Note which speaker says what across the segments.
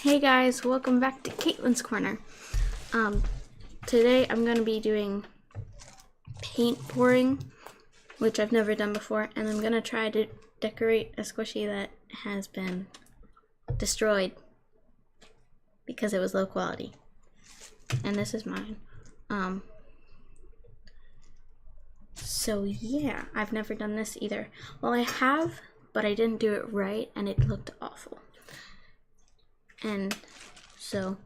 Speaker 1: Hey guys, welcome back to Kaitlyns Corner. Today I'm going to be doing paint pouring, which I've never done before, and I'm going to try to decorate a squishy that has been destroyed because it was low quality. And this is mine. So yeah, I've never done this either. Well, I have, but I didn't do it right and it looked awful. And so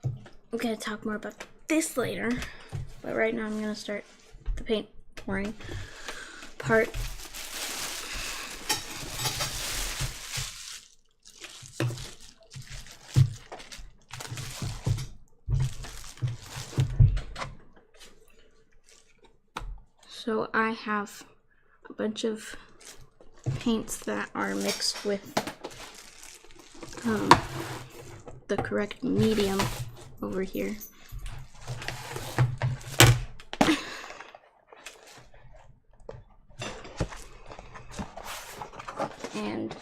Speaker 1: I'm gonna talk more about this later, but right now I'm gonna start the paint pouring part. So I have a bunch of paints that are mixed with the correct medium over here. And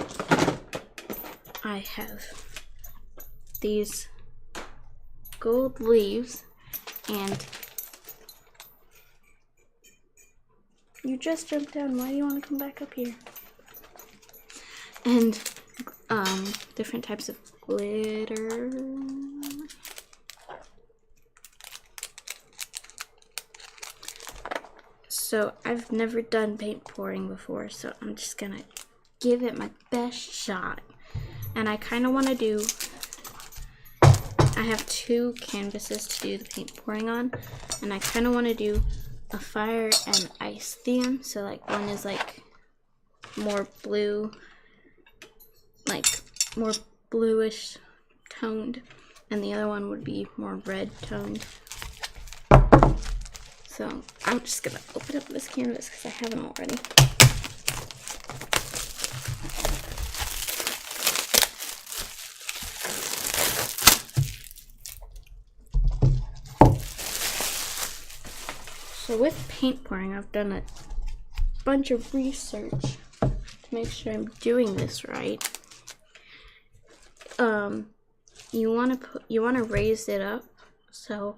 Speaker 1: I have these gold leaves, and you just jumped down. Why do you want to come back up here? And different types of glitter. So I've never done paint pouring before, so I'm just gonna give it my best shot. And I kind of want to do, I have two canvases to do the paint pouring on, and I kind of want to do a fire and ice theme. So like one is like more blue, like more bluish toned, and the other one would be more red toned. So I'm just gonna open up this canvas because I haven't already. So with paint pouring, I've done a bunch of research to make sure I'm doing this right. You want to raise it up. So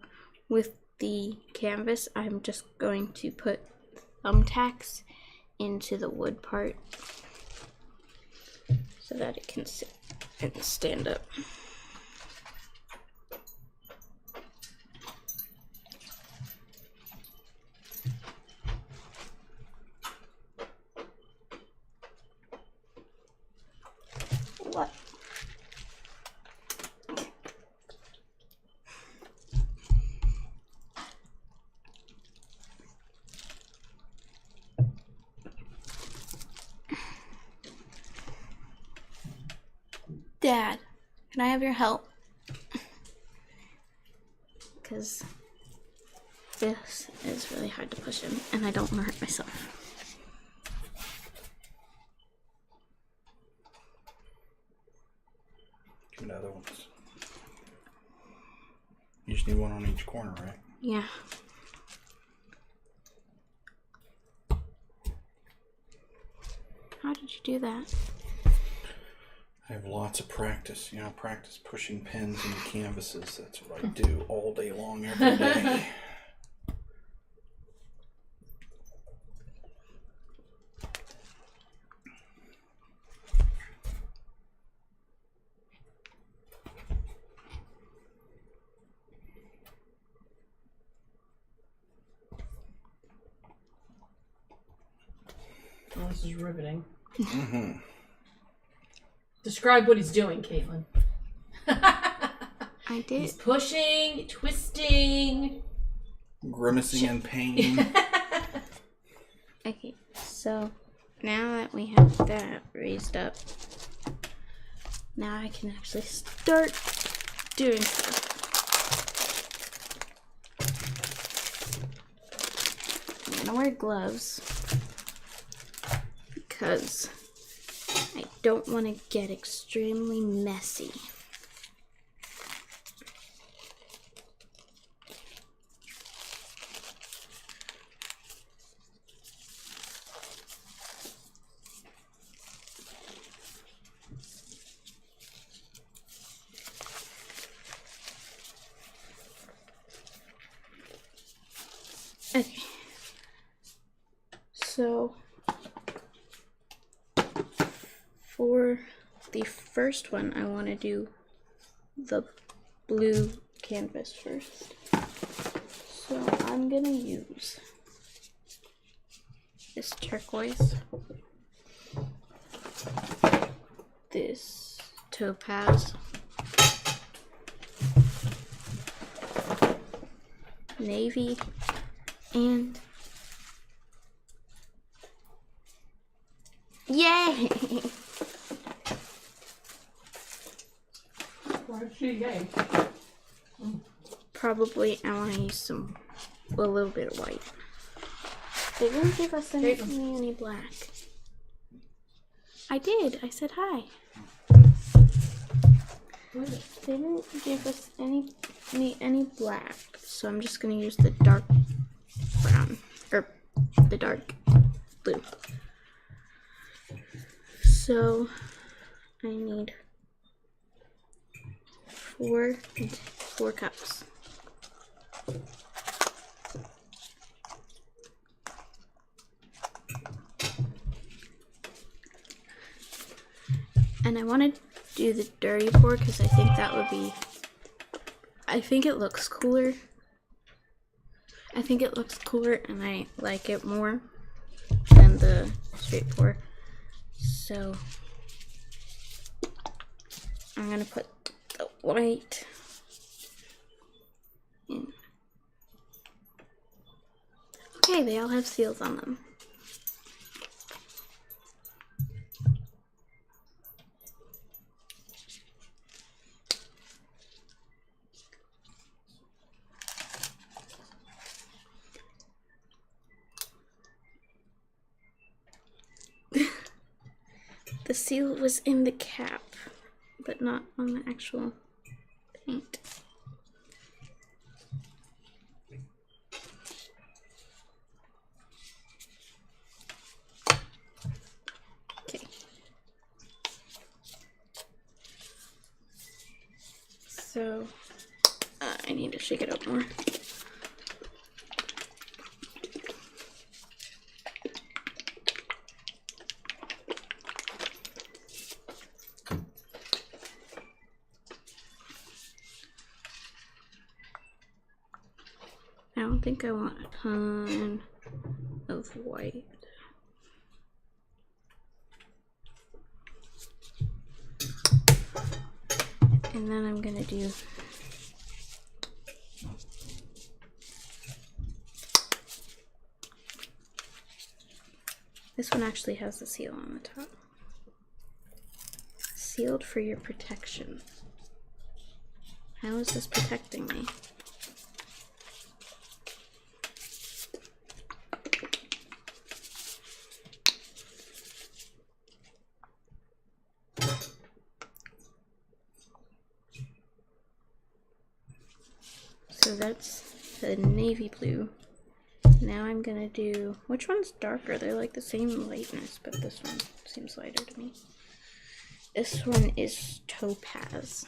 Speaker 1: with the canvas, I'm just going to put thumbtacks into the wood part so that it can sit and stand up. What? Dad, can I have your help? Because this is really hard to push in, and I don't want to hurt myself.
Speaker 2: Get other ones. You just need one on each corner, right?
Speaker 1: Yeah. How did you do that?
Speaker 2: I have lots of practice. You know, practice pushing pens into canvases. That's what I do all day long, every day.
Speaker 3: Oh, this is riveting.
Speaker 2: Mm-hmm.
Speaker 3: Describe what he's doing, Caitlin.
Speaker 1: I did.
Speaker 3: He's pushing, twisting,
Speaker 2: Grimacing in pain.
Speaker 1: Okay, so now that we have that raised up, now I can actually start doing stuff. I'm gonna wear gloves because I don't want to get extremely messy. Okay. So for the first one, I want to do the blue canvas first. So I'm gonna use this turquoise, this topaz, navy, and yay!
Speaker 3: Why'd she yay?
Speaker 1: Probably I want to use a little bit of white. They didn't give us any black. I did. I said hi.
Speaker 3: What is it?
Speaker 1: They didn't give us any black, so I'm just gonna use the dark brown or the dark blue. So I need four cups. And I want to do the dirty pour because I think that would be, I think it looks cooler. I think it looks cooler and I like it more than the straight pour. So I'm gonna put the white in. Okay, they all have seals on them. The seal was in the cap, but not on the actual paint. Okay. So, I need to shake it up more. I don't think I want a ton of white. And then I'm gonna do this one actually has the seal on the top. Sealed for your protection. How is this protecting me? So that's the navy blue. Now I'm gonna do, which one's darker? They're like the same lightness, but this one seems lighter to me. This one is topaz.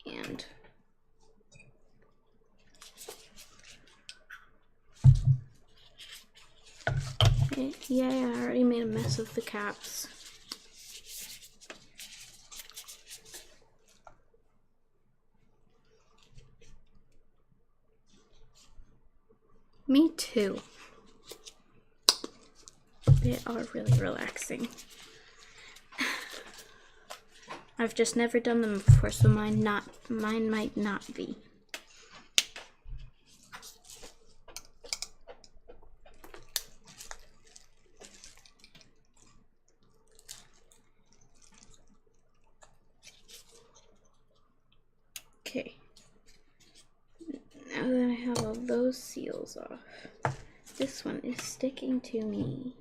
Speaker 1: And yeah, I already made a mess of the caps. Me too. They are really relaxing. I've just never done them before, so mine might not be. Okay. Now that I have all those seals off, this one is sticking to me.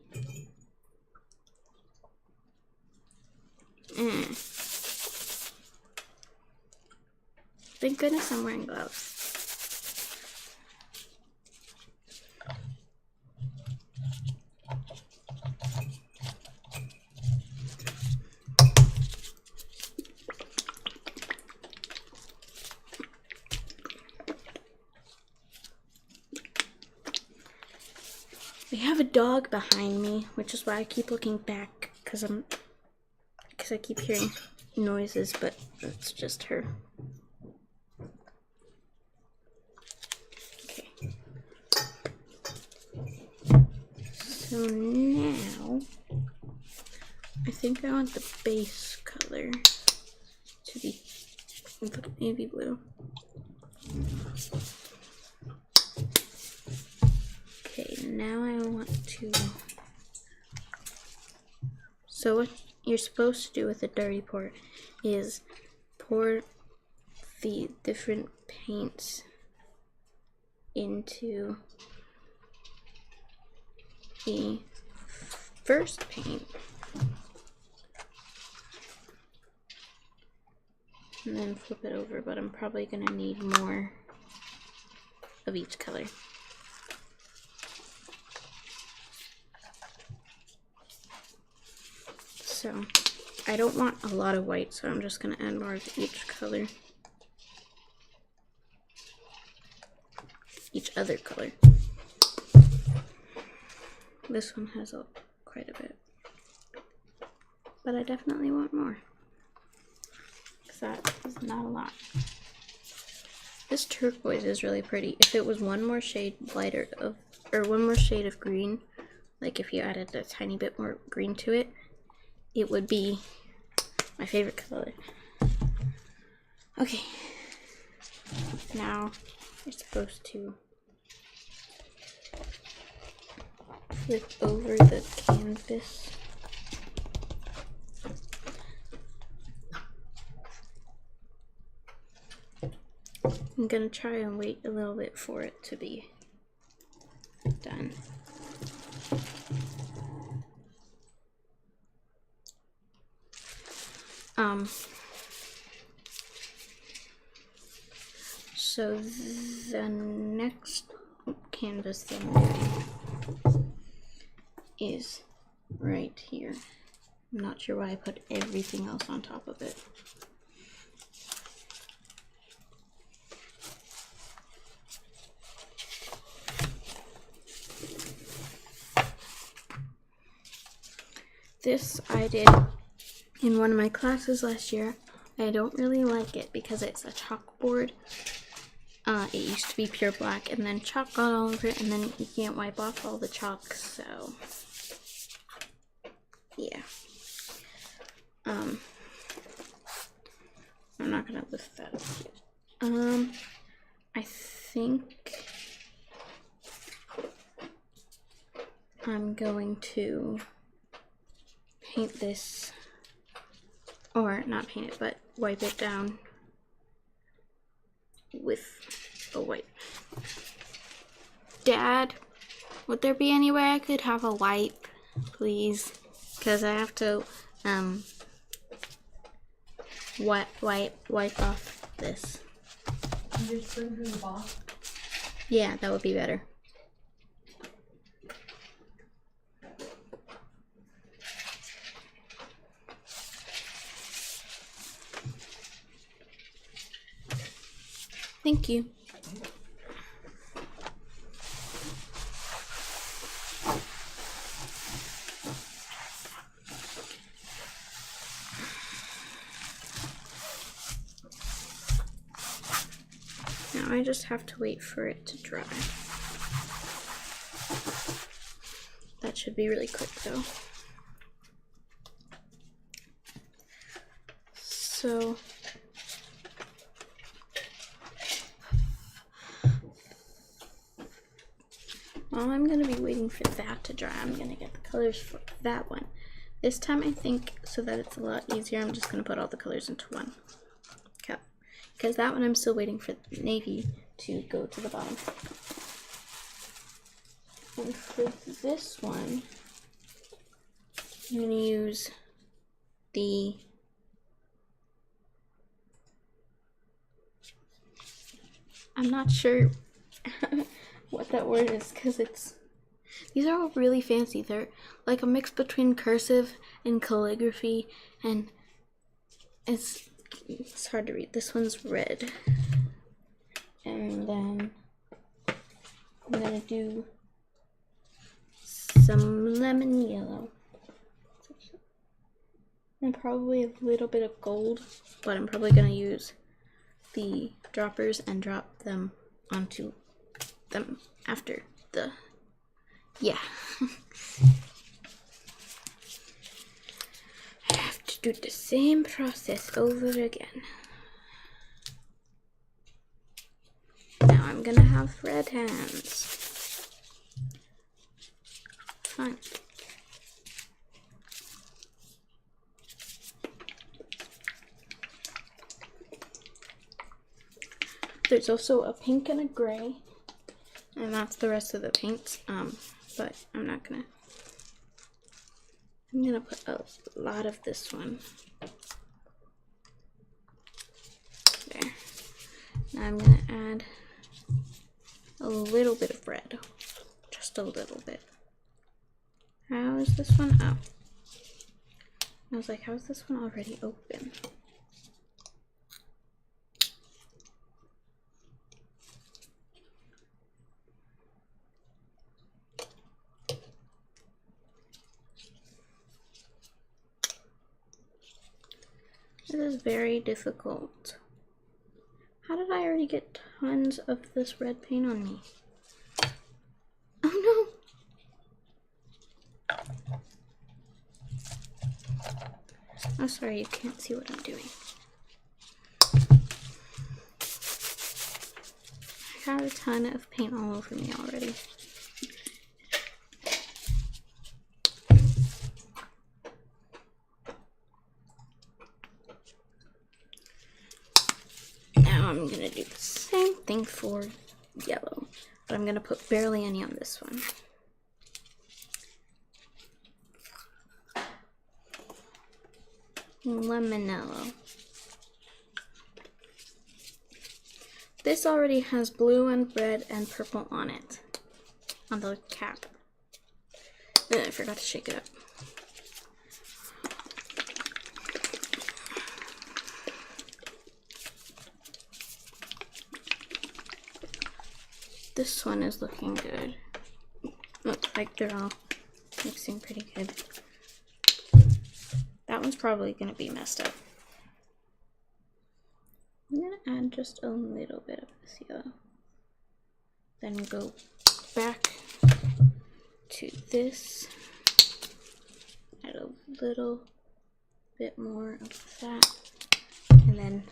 Speaker 1: Thank goodness I'm wearing gloves. have a dog behind me, which is why I keep looking back, because I keep hearing noises, but it's just her. Okay. So now, I think I want the base color to be navy blue. Okay, now I want to... So what you're supposed to do with a dirty pour is pour the different paints into the first paint. And then flip it over, but I'm probably gonna need more of each color. So I don't want a lot of white, so I'm just gonna add more of each color. Each other color. This one has quite a bit. But I definitely want more. Because that is not a lot. This turquoise is really pretty. If it was one more shade lighter or one more shade of green, like if you added a tiny bit more green to it, it would be my favorite color. Okay. Now you're supposed to flip over the canvas. I'm gonna try and wait a little bit for it to be done. So the next canvas that I'm doing is right here. I'm not sure why I put everything else on top of it. This I did in one of my classes last year. I don't really like it because it's a chalkboard. It used to be pure black, and then chalk got all over it, and then you can't wipe off all the chalk, so yeah. I'm not gonna lift that up yet. I think I'm going to paint this, or not paint it, but wipe it down with a wipe. Dad, would there be any way I could have a wipe, please? Because I have to wipe off this.
Speaker 3: Your spoon from the box?
Speaker 1: Yeah, that would be better. Thank you. Now I just have to wait for it to dry. That should be really quick though. So while I'm going to be waiting for that to dry, I'm going to get the colors for that one. This time I think, so that it's a lot easier, I'm just going to put all the colors into one cup. Because that one I'm still waiting for the navy to go to the bottom. And for this one, I'm going to use the I'm not sure what that word is, because these are all really fancy. They're like a mix between cursive and calligraphy, and it's hard to read. This one's red, and then I'm gonna do some lemon yellow. And probably a little bit of gold, but I'm probably going to use the droppers and drop them onto them after the, yeah. I have to do the same process over again. Now I'm gonna have red hands. Fun. There's also a pink and a gray, and that's the rest of the paints. But I'm gonna put a lot of this one. There. Now I'm gonna add a little bit of red. Just a little bit. How is this one? Oh. I was like, how is this one already open? This is very difficult. How did I already get tons of this red paint on me? Oh no! Oh, sorry, you can't see what I'm doing. I got a ton of paint all over me already. Now I'm gonna do the same thing for yellow, but I'm gonna put barely any on this one. Lemonello. This already has blue and red and purple on it, on the cap. And I forgot to shake it up. This one is looking good. Looks like they're all mixing pretty good. That one's probably going to be messed up. I'm going to add just a little bit of this yellow. Then go back to this. Add a little bit more of that. And then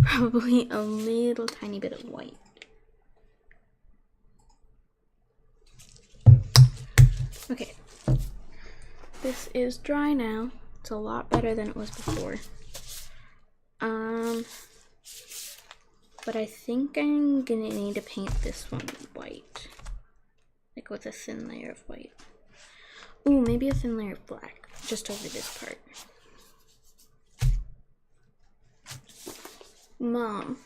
Speaker 1: probably a little tiny bit of white. Okay, this is dry now. It's a lot better than it was before. But I think I'm gonna need to paint this one white, like with a thin layer of white. Ooh, maybe a thin layer of black, just over this part. Mom,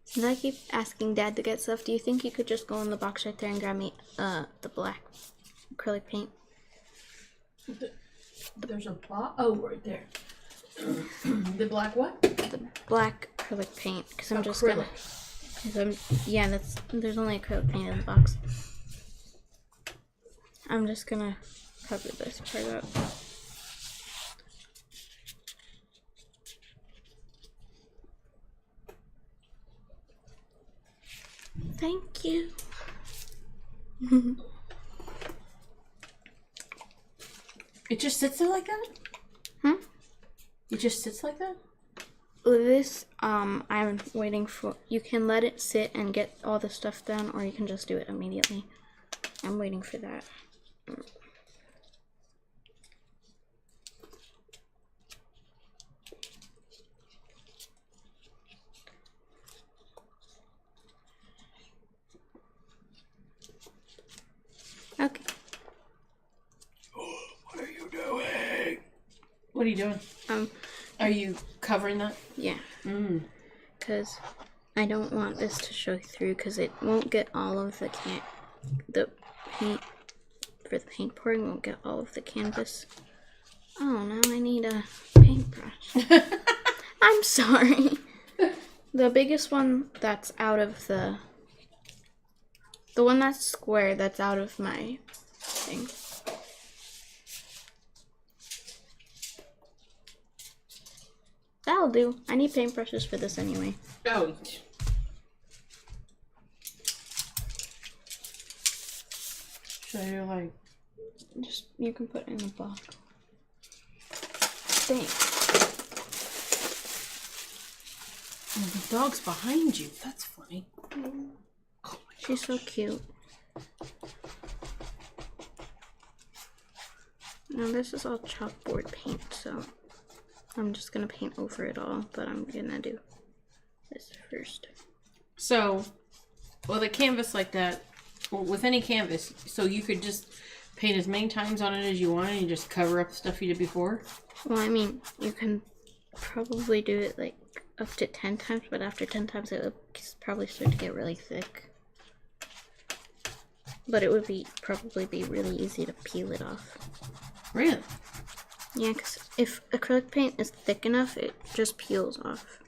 Speaker 1: since I keep asking Dad to get stuff, do you think you could just go in the box right there and grab me the black acrylic paint?
Speaker 3: There's a box. Oh, right there. The black what?
Speaker 1: The black acrylic paint, because I'm just gonna. Yeah, there's only acrylic paint in the box. I'm just gonna cover this part up. Thank you.
Speaker 3: It just sits there like that?
Speaker 1: Hmm?
Speaker 3: It just sits like that?
Speaker 1: This, I'm waiting for, you can let it sit and get all the stuff done, or you can just do it immediately. I'm waiting for that. Okay.
Speaker 2: What are you doing?
Speaker 3: What are you doing? Are you covering that?
Speaker 1: Yeah. Because I don't want this to show through, because it won't get all of the paint for the paint pouring won't get all of the canvas. Oh, now I need a paintbrush. I'm sorry. The biggest one that's out of the one that's square that's out of my thing. That'll do. I need paintbrushes for this anyway.
Speaker 3: Oh. So you're like...
Speaker 1: Just, you can put it in the box. Thanks.
Speaker 3: Oh, the dog's behind you. That's funny. Oh,
Speaker 1: She's so cute. Now this is all chalkboard paint, so I'm just gonna paint over it all, but I'm gonna do this first.
Speaker 3: So, with a canvas like that, or with any canvas, so you could just paint as many times on it as you want and you just cover up the stuff you did before?
Speaker 1: Well, I mean, you can probably do it like up to 10 times, but after 10 times it would probably start to get really thick. But it would probably be really easy to peel it off.
Speaker 3: Really?
Speaker 1: Yeah, because if acrylic paint is thick enough, it just peels off.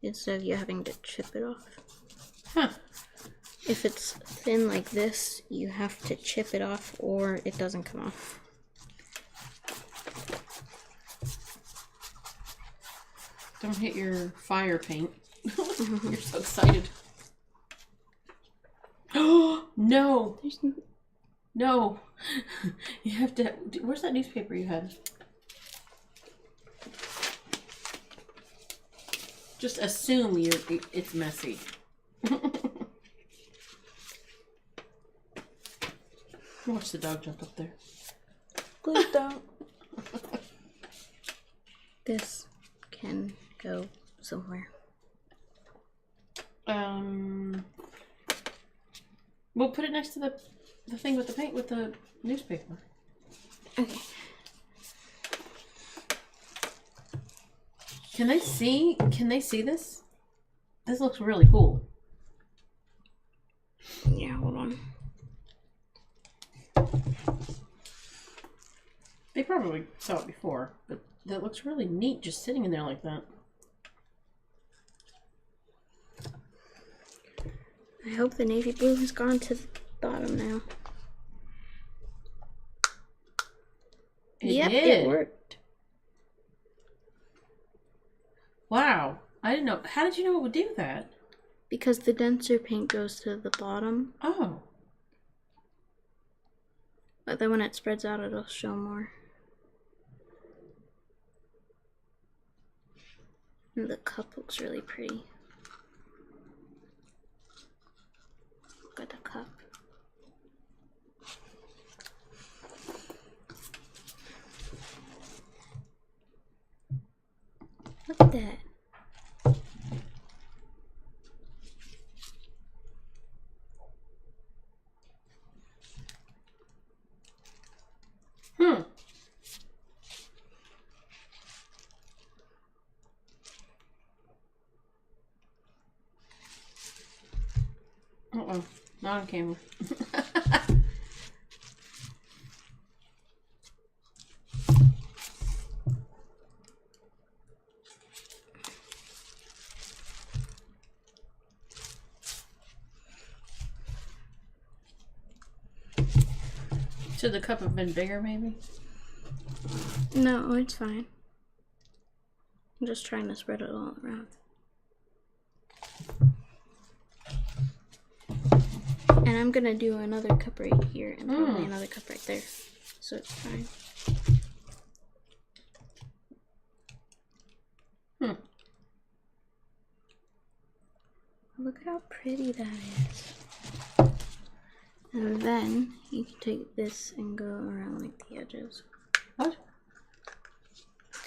Speaker 1: Instead of you having to chip it off.
Speaker 3: Huh.
Speaker 1: If it's thin like this, you have to chip it off or it doesn't come off.
Speaker 3: Don't hit your fire paint. You're so excited. Oh, no. No. You have to... Where's that newspaper you had? Just assume it's messy. Watch the dog jump up there.
Speaker 1: Please don't. This can go somewhere.
Speaker 3: We'll put it next to the thing with the paint with the newspaper.
Speaker 1: Okay.
Speaker 3: Can they see this? This looks really cool.
Speaker 1: Yeah, hold on.
Speaker 3: They probably saw it before, but that looks really neat just sitting in there like that.
Speaker 1: I hope the navy blue has gone to the bottom now. Yep,
Speaker 3: did.
Speaker 1: it worked.
Speaker 3: Wow. I didn't know. How did you know it would do that?
Speaker 1: Because the denser paint goes to the bottom.
Speaker 3: Oh.
Speaker 1: But then when it spreads out, it'll show more. And the cup looks really pretty. Look at the cup. Look at that.
Speaker 3: Uh-oh. Not on camera. Should the cup have been bigger, maybe?
Speaker 1: No, it's fine. I'm just trying to spread it all around. And I'm gonna do another cup right here and probably another cup right there. So it's fine. Look how pretty that is. And then you can take this and go around like the edges.
Speaker 3: What?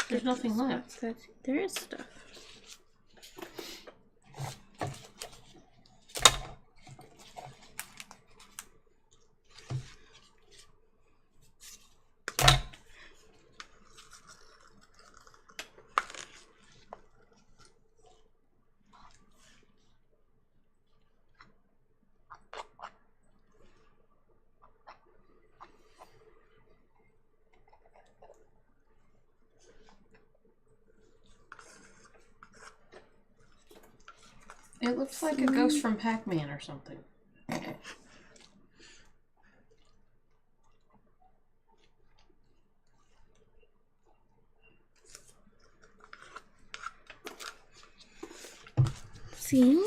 Speaker 3: There's nothing left.
Speaker 1: There is stuff.
Speaker 3: It looks like a ghost from Pac-Man or something.
Speaker 1: See?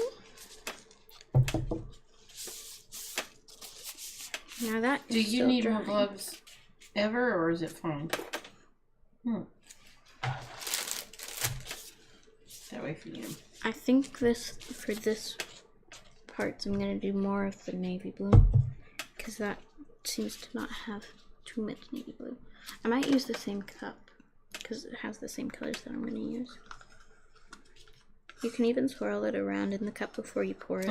Speaker 1: Now that
Speaker 3: Do
Speaker 1: is
Speaker 3: you
Speaker 1: still
Speaker 3: need
Speaker 1: dry.
Speaker 3: more gloves ever, or is it fine? That way for you.
Speaker 1: I think for this parts, I'm gonna do more of the navy blue because that seems to not have too much navy blue. I might use the same cup because it has the same colors that I'm gonna use. You can even swirl it around in the cup before you pour it.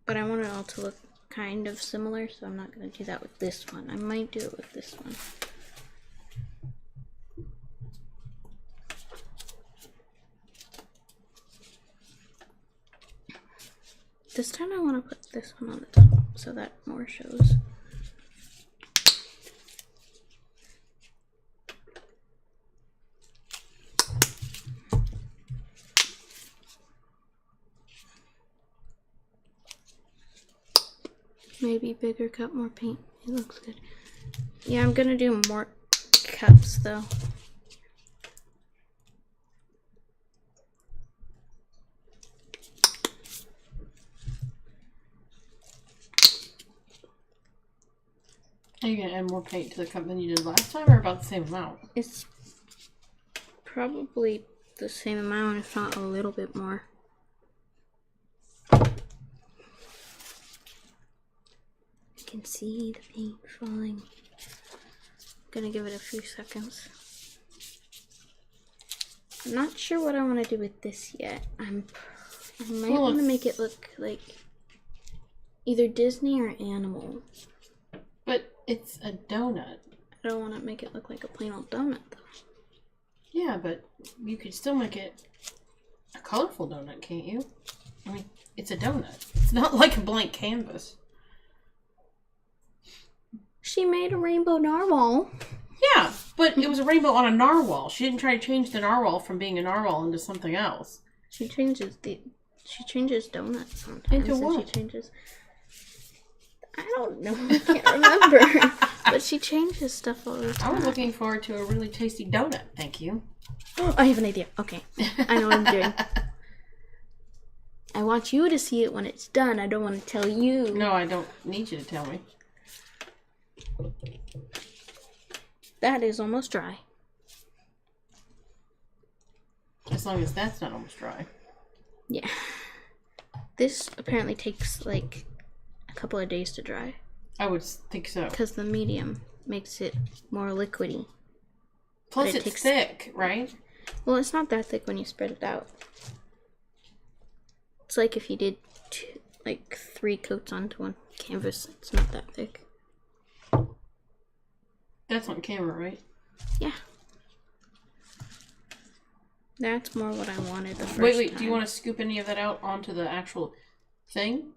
Speaker 1: But I want it all to look kind of similar, so I'm not gonna do that with this one. I might do it with this one. This time I want to put this one on the top so that more shows. Maybe bigger cup, more paint. It looks good. Yeah, I'm gonna do more cups though.
Speaker 3: Are you going to add more paint to the cup than you did last time, or about the same amount?
Speaker 1: It's probably the same amount, if not a little bit more. I can see the paint falling. I'm gonna give it a few seconds. I'm not sure what I want to do with this yet. I might want to make it look like either Disney or animal.
Speaker 3: But it's a donut.
Speaker 1: I don't want to make it look like a plain old donut though.
Speaker 3: Yeah, but you could still make it a colorful donut, can't you? I mean, it's a donut. It's not like a blank canvas.
Speaker 1: She made a rainbow narwhal.
Speaker 3: Yeah, but it was a rainbow on a narwhal. She didn't try to change the narwhal from being a narwhal into something else.
Speaker 1: She changes donuts sometimes.
Speaker 3: Into
Speaker 1: and
Speaker 3: what?
Speaker 1: She changes. I don't know. I can't remember. But she changes stuff all the time.
Speaker 3: I was looking forward to a really tasty donut. Thank you.
Speaker 1: I have an idea. Okay, I know what I'm doing. I want you to see it when it's done. I don't want to tell you.
Speaker 3: No, I don't need you to tell me.
Speaker 1: That is almost dry.
Speaker 3: As long as that's not almost dry.
Speaker 1: Yeah. This apparently takes like a couple of days to dry.
Speaker 3: I would think so.
Speaker 1: Because the medium makes it more liquidy.
Speaker 3: Plus it's thick, right?
Speaker 1: Well, it's not that thick when you spread it out. It's like if you did 3 coats onto one canvas. It's not that thick.
Speaker 3: That's on camera, right?
Speaker 1: Yeah. That's more what I wanted the first
Speaker 3: Wait,
Speaker 1: time.
Speaker 3: do you want to scoop any of that out onto the actual thing?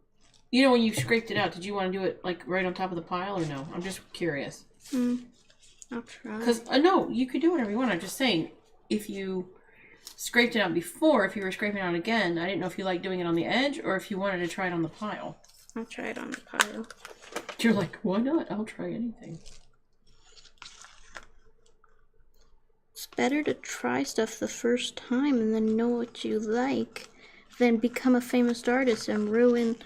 Speaker 3: You know, when you scraped it out, did you want to do it like right on top of the pile or no? I'm just curious.
Speaker 1: I'll try.
Speaker 3: Because, no, you could do whatever you want. I'm just saying, if you scraped it out before, if you were scraping it out again, I didn't know if you liked doing it on the edge or if you wanted to try it on the pile.
Speaker 1: I'll try it on the pile.
Speaker 3: You're like, why not? I'll try anything.
Speaker 1: It's better to try stuff the first time and then know what you like than become a famous artist and ruin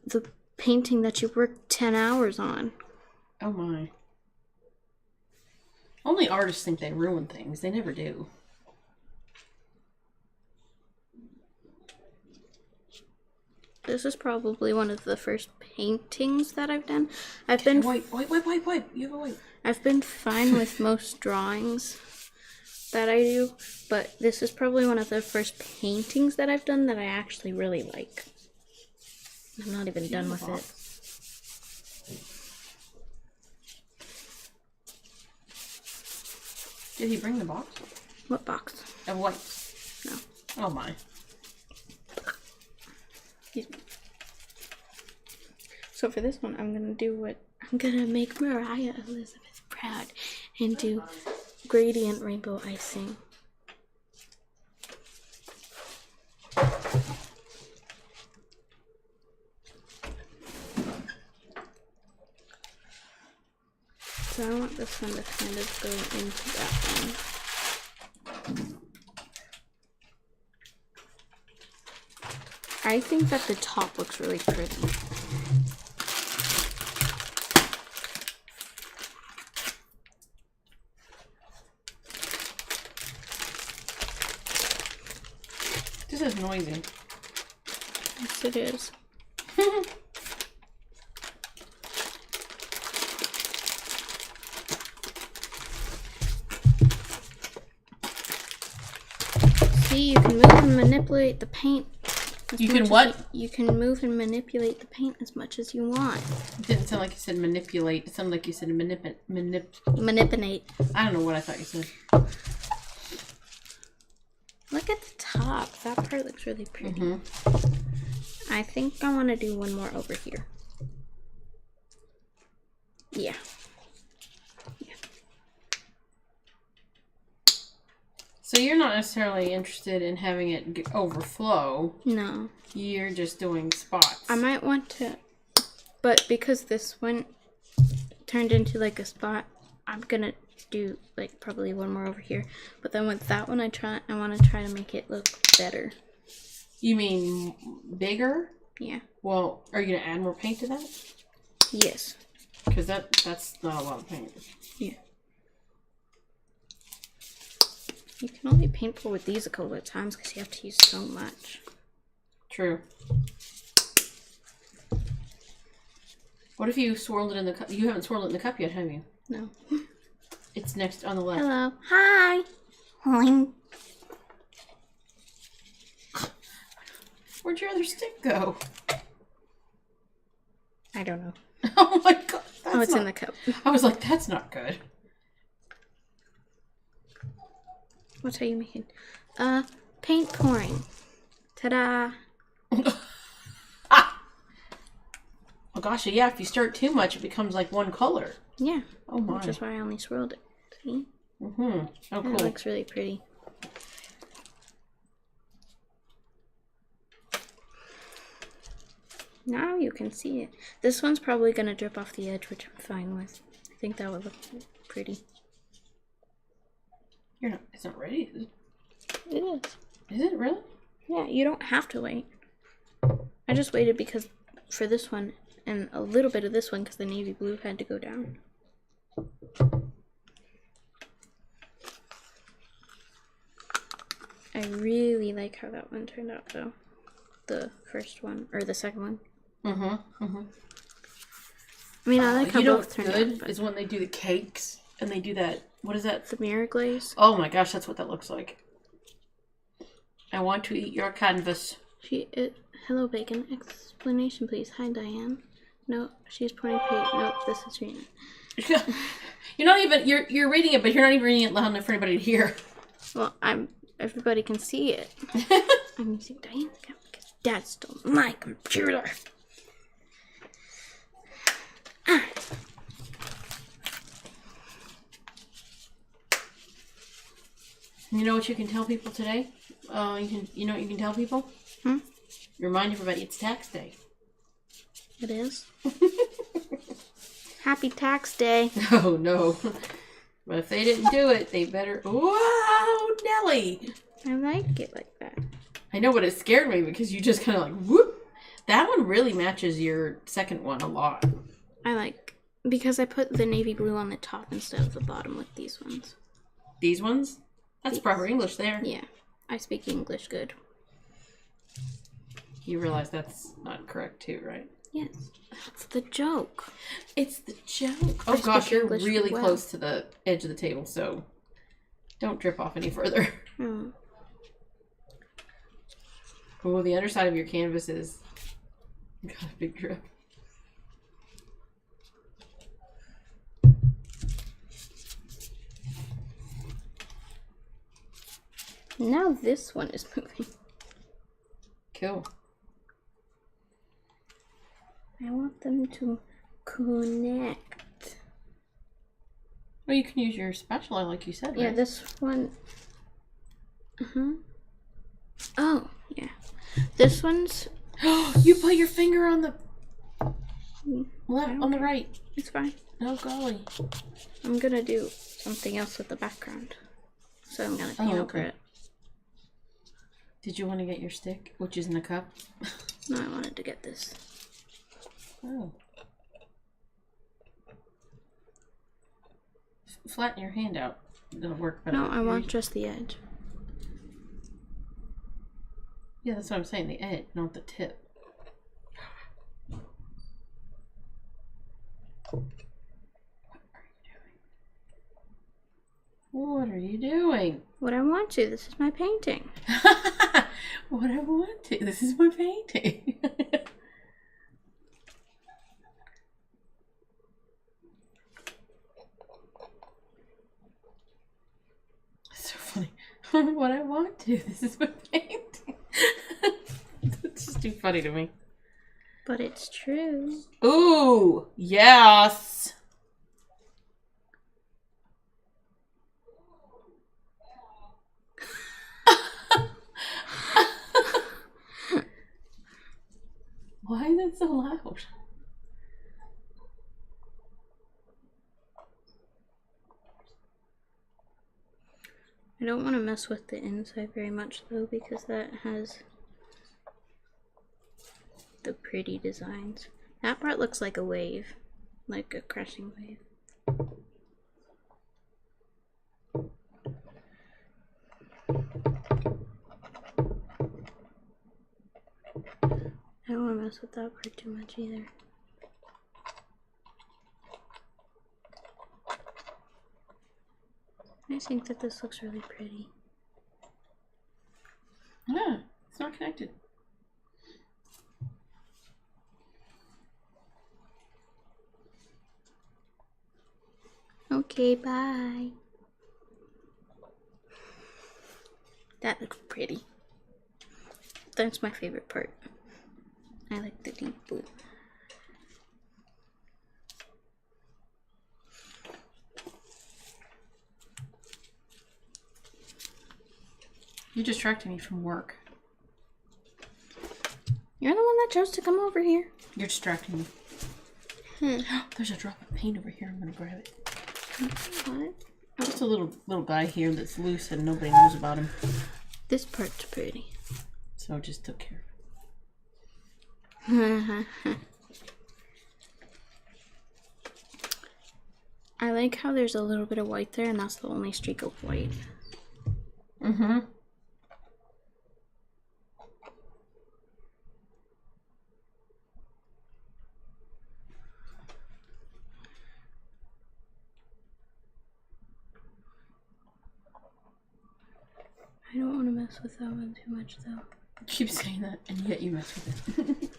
Speaker 1: the painting that you worked 10 hours on.
Speaker 3: Oh my. Only artists think they ruin things. They never do.
Speaker 1: This is probably one of the first paintings that I've done.
Speaker 3: Wait. You have a wait.
Speaker 1: I've been fine with most drawings that I do, but this is probably one of the first paintings that I've done that I actually really like. I'm not even done with it.
Speaker 3: Did he bring the box?
Speaker 1: What box?
Speaker 3: Of whites?
Speaker 1: No.
Speaker 3: Oh my.
Speaker 1: Excuse me. So for this one, I'm gonna make Mariah Elizabeth proud and do gradient rainbow icing. So I want this one to kind of go into that one. I think that the top looks really pretty.
Speaker 3: This is noisy.
Speaker 1: Yes, it is. See, you can move and manipulate the paint.
Speaker 3: You can what?
Speaker 1: You can move and manipulate the paint as much as you want.
Speaker 3: It didn't sound like you said manipulate. It sounded like you said
Speaker 1: Manipulate.
Speaker 3: I don't know what I thought you said.
Speaker 1: Look at the top. That part looks really pretty. I think I want to do one more over here. Yeah.
Speaker 3: So you're not necessarily interested in having it overflow.
Speaker 1: No.
Speaker 3: You're just doing spots.
Speaker 1: I might want to, but because this one turned into like a spot, I'm gonna do like probably one more over here. But then with that one, I want to try to make it look better.
Speaker 3: You mean bigger?
Speaker 1: Yeah.
Speaker 3: Well, are you gonna add more paint to that?
Speaker 1: Yes.
Speaker 3: Because that's not a lot of paint.
Speaker 1: Yeah. You can only paint pour with these a couple of times because you have to use so much.
Speaker 3: True. What if you swirled it in the cup? You haven't swirled it in the cup yet, have you?
Speaker 1: No.
Speaker 3: It's next on the left.
Speaker 1: Hello. Hi. Hi.
Speaker 3: Where'd your other stick go?
Speaker 1: I don't know.
Speaker 3: Oh my god.
Speaker 1: Oh, it's in the cup.
Speaker 3: I was like, that's not good.
Speaker 1: What are you making? Paint pouring. Ta-da.
Speaker 3: Oh gosh, yeah, if you stir it too much, it becomes like one color.
Speaker 1: Yeah.
Speaker 3: Oh my.
Speaker 1: Which is why I only swirled it. See?
Speaker 3: Oh, cool.
Speaker 1: It looks really pretty. Now you can see it. This one's probably going to drip off the edge, which I'm fine with. I think that would look pretty.
Speaker 3: It's not ready, is it?
Speaker 1: It is.
Speaker 3: Is it really?
Speaker 1: Yeah, you don't have to wait. I just waited because for this one and a little bit of this one because the navy blue had to go down. I really like how that one turned out though. The first one, or the second one. I mean, I like how both turned out. But
Speaker 3: is when they do the cakes and they do that. What is that?
Speaker 1: the mirror glaze.
Speaker 3: Oh my gosh, that's what that looks like. I want to eat your canvas.
Speaker 1: Hello, Bacon. Explanation, please. Hi, Diane. No, she's pointing page. Nope, this is Rena.
Speaker 3: You're not even. You're reading it, but you're not even reading it loud enough for anybody to hear.
Speaker 1: Well, everybody can see it. I'm using Diane's account because Dad stole my computer.
Speaker 3: You know what you can tell people today? You know what you can tell people? Remind everybody it's tax day.
Speaker 1: It is. Happy tax day.
Speaker 3: Oh no. But if they didn't do it, they better. Wow, Nelly!
Speaker 1: I like it like that.
Speaker 3: I know, but it scared me because you just kind of like whoop. That one really matches your second one a lot.
Speaker 1: Because I put the navy blue on the top instead of the bottom with these ones.
Speaker 3: These ones? That's proper English there.
Speaker 1: Yeah, I speak English good.
Speaker 3: You realize that's not correct too, right?
Speaker 1: Yes, that's the joke.
Speaker 3: It's the joke. Oh gosh, you're really close to the edge of the table, so don't drip off any further. Oh, the underside of your canvas is got a big drip.
Speaker 1: Now this one is moving.
Speaker 3: Cool.
Speaker 1: I want them to connect.
Speaker 3: Well, you can use your spatula like you said, right?
Speaker 1: Yeah, this one. Oh, yeah. This one's...
Speaker 3: You put your finger on the left, on the right.
Speaker 1: It's fine.
Speaker 3: Oh golly.
Speaker 1: I'm gonna do something else with the background. So I'm gonna paint over it.
Speaker 3: Did you want to get your stick, which is in the cup?
Speaker 1: No, I wanted to get this.
Speaker 3: Oh. Flatten your hand out. It'll work better.
Speaker 1: No, I want just the edge.
Speaker 3: Yeah, that's what I'm saying. The edge, not the tip. What are you doing?
Speaker 1: What I want to. This is my painting.
Speaker 3: What I want to. This is my painting. So funny. What I want to. This is my painting. It's just too funny to me.
Speaker 1: But it's true.
Speaker 3: Ooh, yes. Why is it so loud?
Speaker 1: I don't want to mess with the inside very much though, because that has the pretty designs. That part looks like a wave, like a crashing wave. I don't want to mess with that part too much either. I think that this looks really pretty.
Speaker 3: Yeah, it's not connected.
Speaker 1: Okay, bye. That looks pretty. That's my favorite part. I like the deep blue.
Speaker 3: You distracted me from work.
Speaker 1: You're the one that chose to come over here.
Speaker 3: You're distracting me. There's a drop of paint over here. I'm gonna grab it.
Speaker 1: What?
Speaker 3: Just a little guy here that's loose and nobody knows about him.
Speaker 1: This part's pretty.
Speaker 3: So I just took care of it.
Speaker 1: I like how there's a little bit of white there, and that's the only streak of white.
Speaker 3: Mm-hmm.
Speaker 1: I don't want to mess with that one too much, though.
Speaker 3: You keep saying that, and yet you mess with it.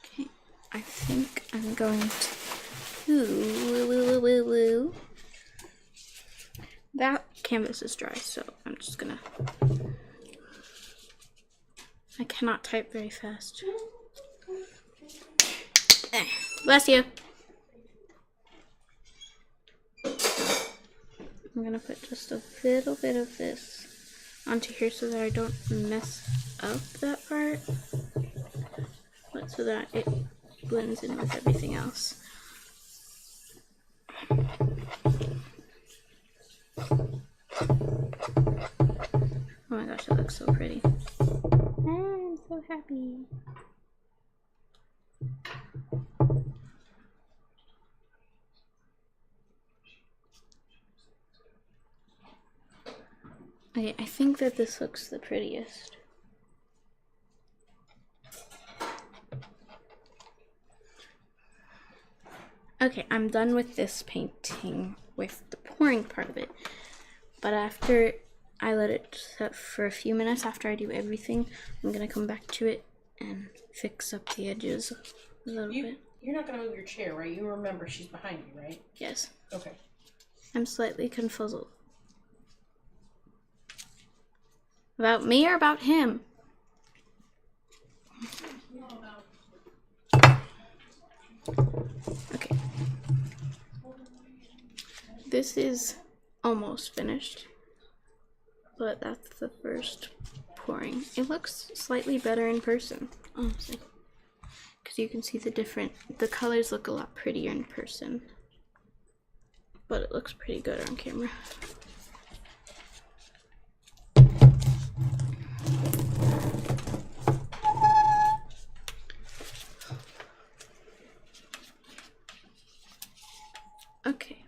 Speaker 1: Okay, I think I'm going to... That canvas is dry, so I'm just gonna... I cannot type very fast. Bless you. I'm gonna put just a little bit of this onto here so that I don't mess up that part, but so that it blends in with everything else. Oh my gosh, it looks so pretty. I'm so happy. Okay, I think that this looks the prettiest. Okay, I'm done with this painting, with the pouring part of it. But after I let it set for a few minutes, after I do everything, I'm gonna come back to it and fix up the edges a little bit.
Speaker 3: You're not going to move your chair, right? You remember she's behind you, right?
Speaker 1: Yes.
Speaker 3: Okay.
Speaker 1: I'm slightly confuzzled. About me or about him? Okay. This is almost finished. but that's the first pouring. It looks slightly better in person, honestly. Because you can see the colors look a lot prettier in person. But it looks pretty good on camera. Okay.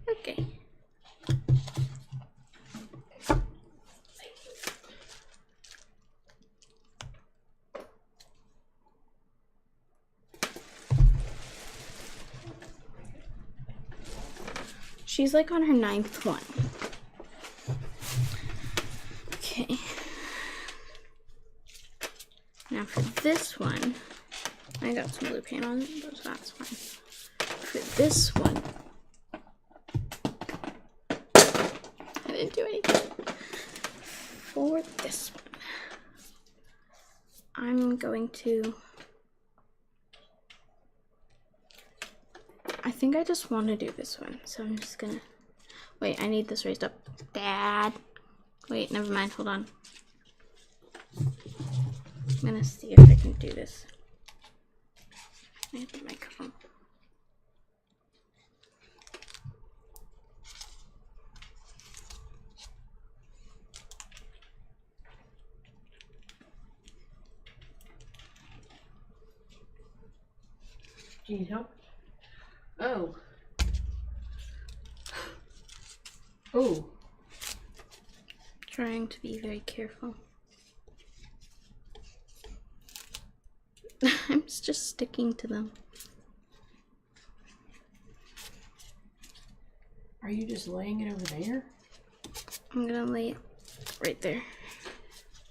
Speaker 1: Okay. She's like on her 9th one. Okay. Now for this one, I got some blue paint on it, but that's fine. For this one, I didn't do anything. For this one, I'm going to, I think I just want to do this one, so I'm just gonna, wait, I need this raised up. Dad. Wait, never mind, hold on. I'm gonna see if I can do this. I have the microphone.
Speaker 3: Do you need help? Oh. Oh.
Speaker 1: Trying to be very careful. I'm just sticking to them.
Speaker 3: Are you just laying it over there?
Speaker 1: I'm gonna lay it right there.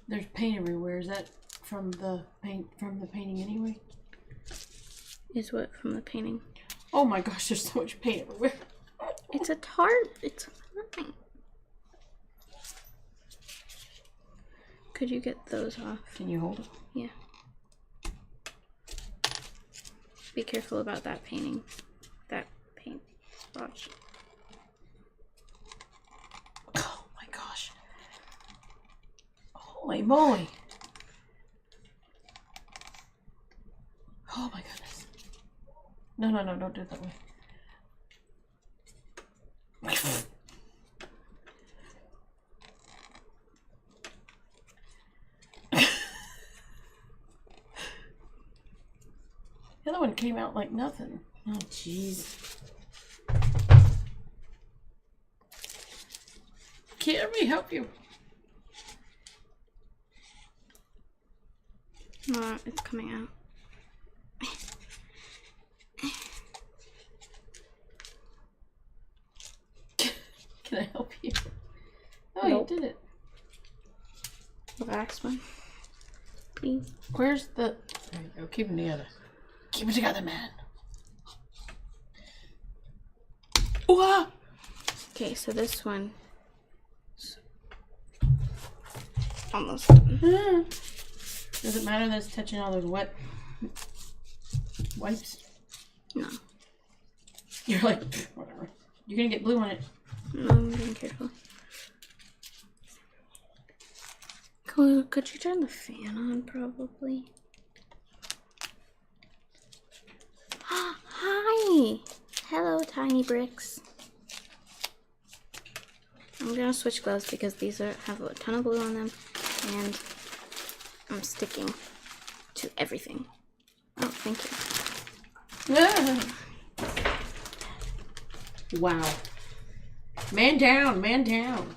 Speaker 3: There's paint everywhere. Is that from the painting anyway?
Speaker 1: Is what from the painting?
Speaker 3: Oh my gosh, there's so much paint everywhere.
Speaker 1: It's a tart. It's fine. Could you get those off?
Speaker 3: Can you hold it?
Speaker 1: Yeah. Be careful about that painting. That paint spotch.
Speaker 3: Oh my gosh. Holy moly. Oh my goodness. No, don't do it that way. The other one came out like nothing. Oh, jeez. Can't let me help you.
Speaker 1: No, it's coming out.
Speaker 3: Can I help you? Oh,
Speaker 1: Nope.
Speaker 3: You did it.
Speaker 1: The last one. Please.
Speaker 3: Where's the... There you go. Keep them together. Keep them together, man. Ooh,
Speaker 1: Okay, so this one is almost done.
Speaker 3: Does it matter that it's touching all those wet wipes?
Speaker 1: No.
Speaker 3: You're like, whatever. You're gonna get blue on it.
Speaker 1: No, I'm being careful. Could you turn the fan on, probably? Hi! Hello, tiny bricks. I'm gonna switch gloves because these have a ton of glue on them, and I'm sticking to everything. Oh, thank you.
Speaker 3: Wow. Man down, man down.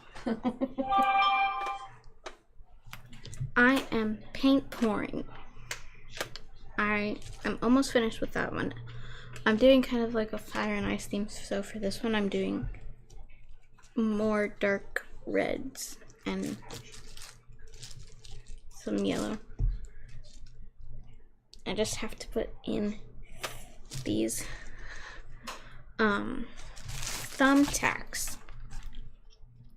Speaker 1: I am paint pouring. I am almost finished with that one. I'm doing kind of like a fire and ice theme, so for this one I'm doing more dark reds and some yellow. I just have to put in these thumbtacks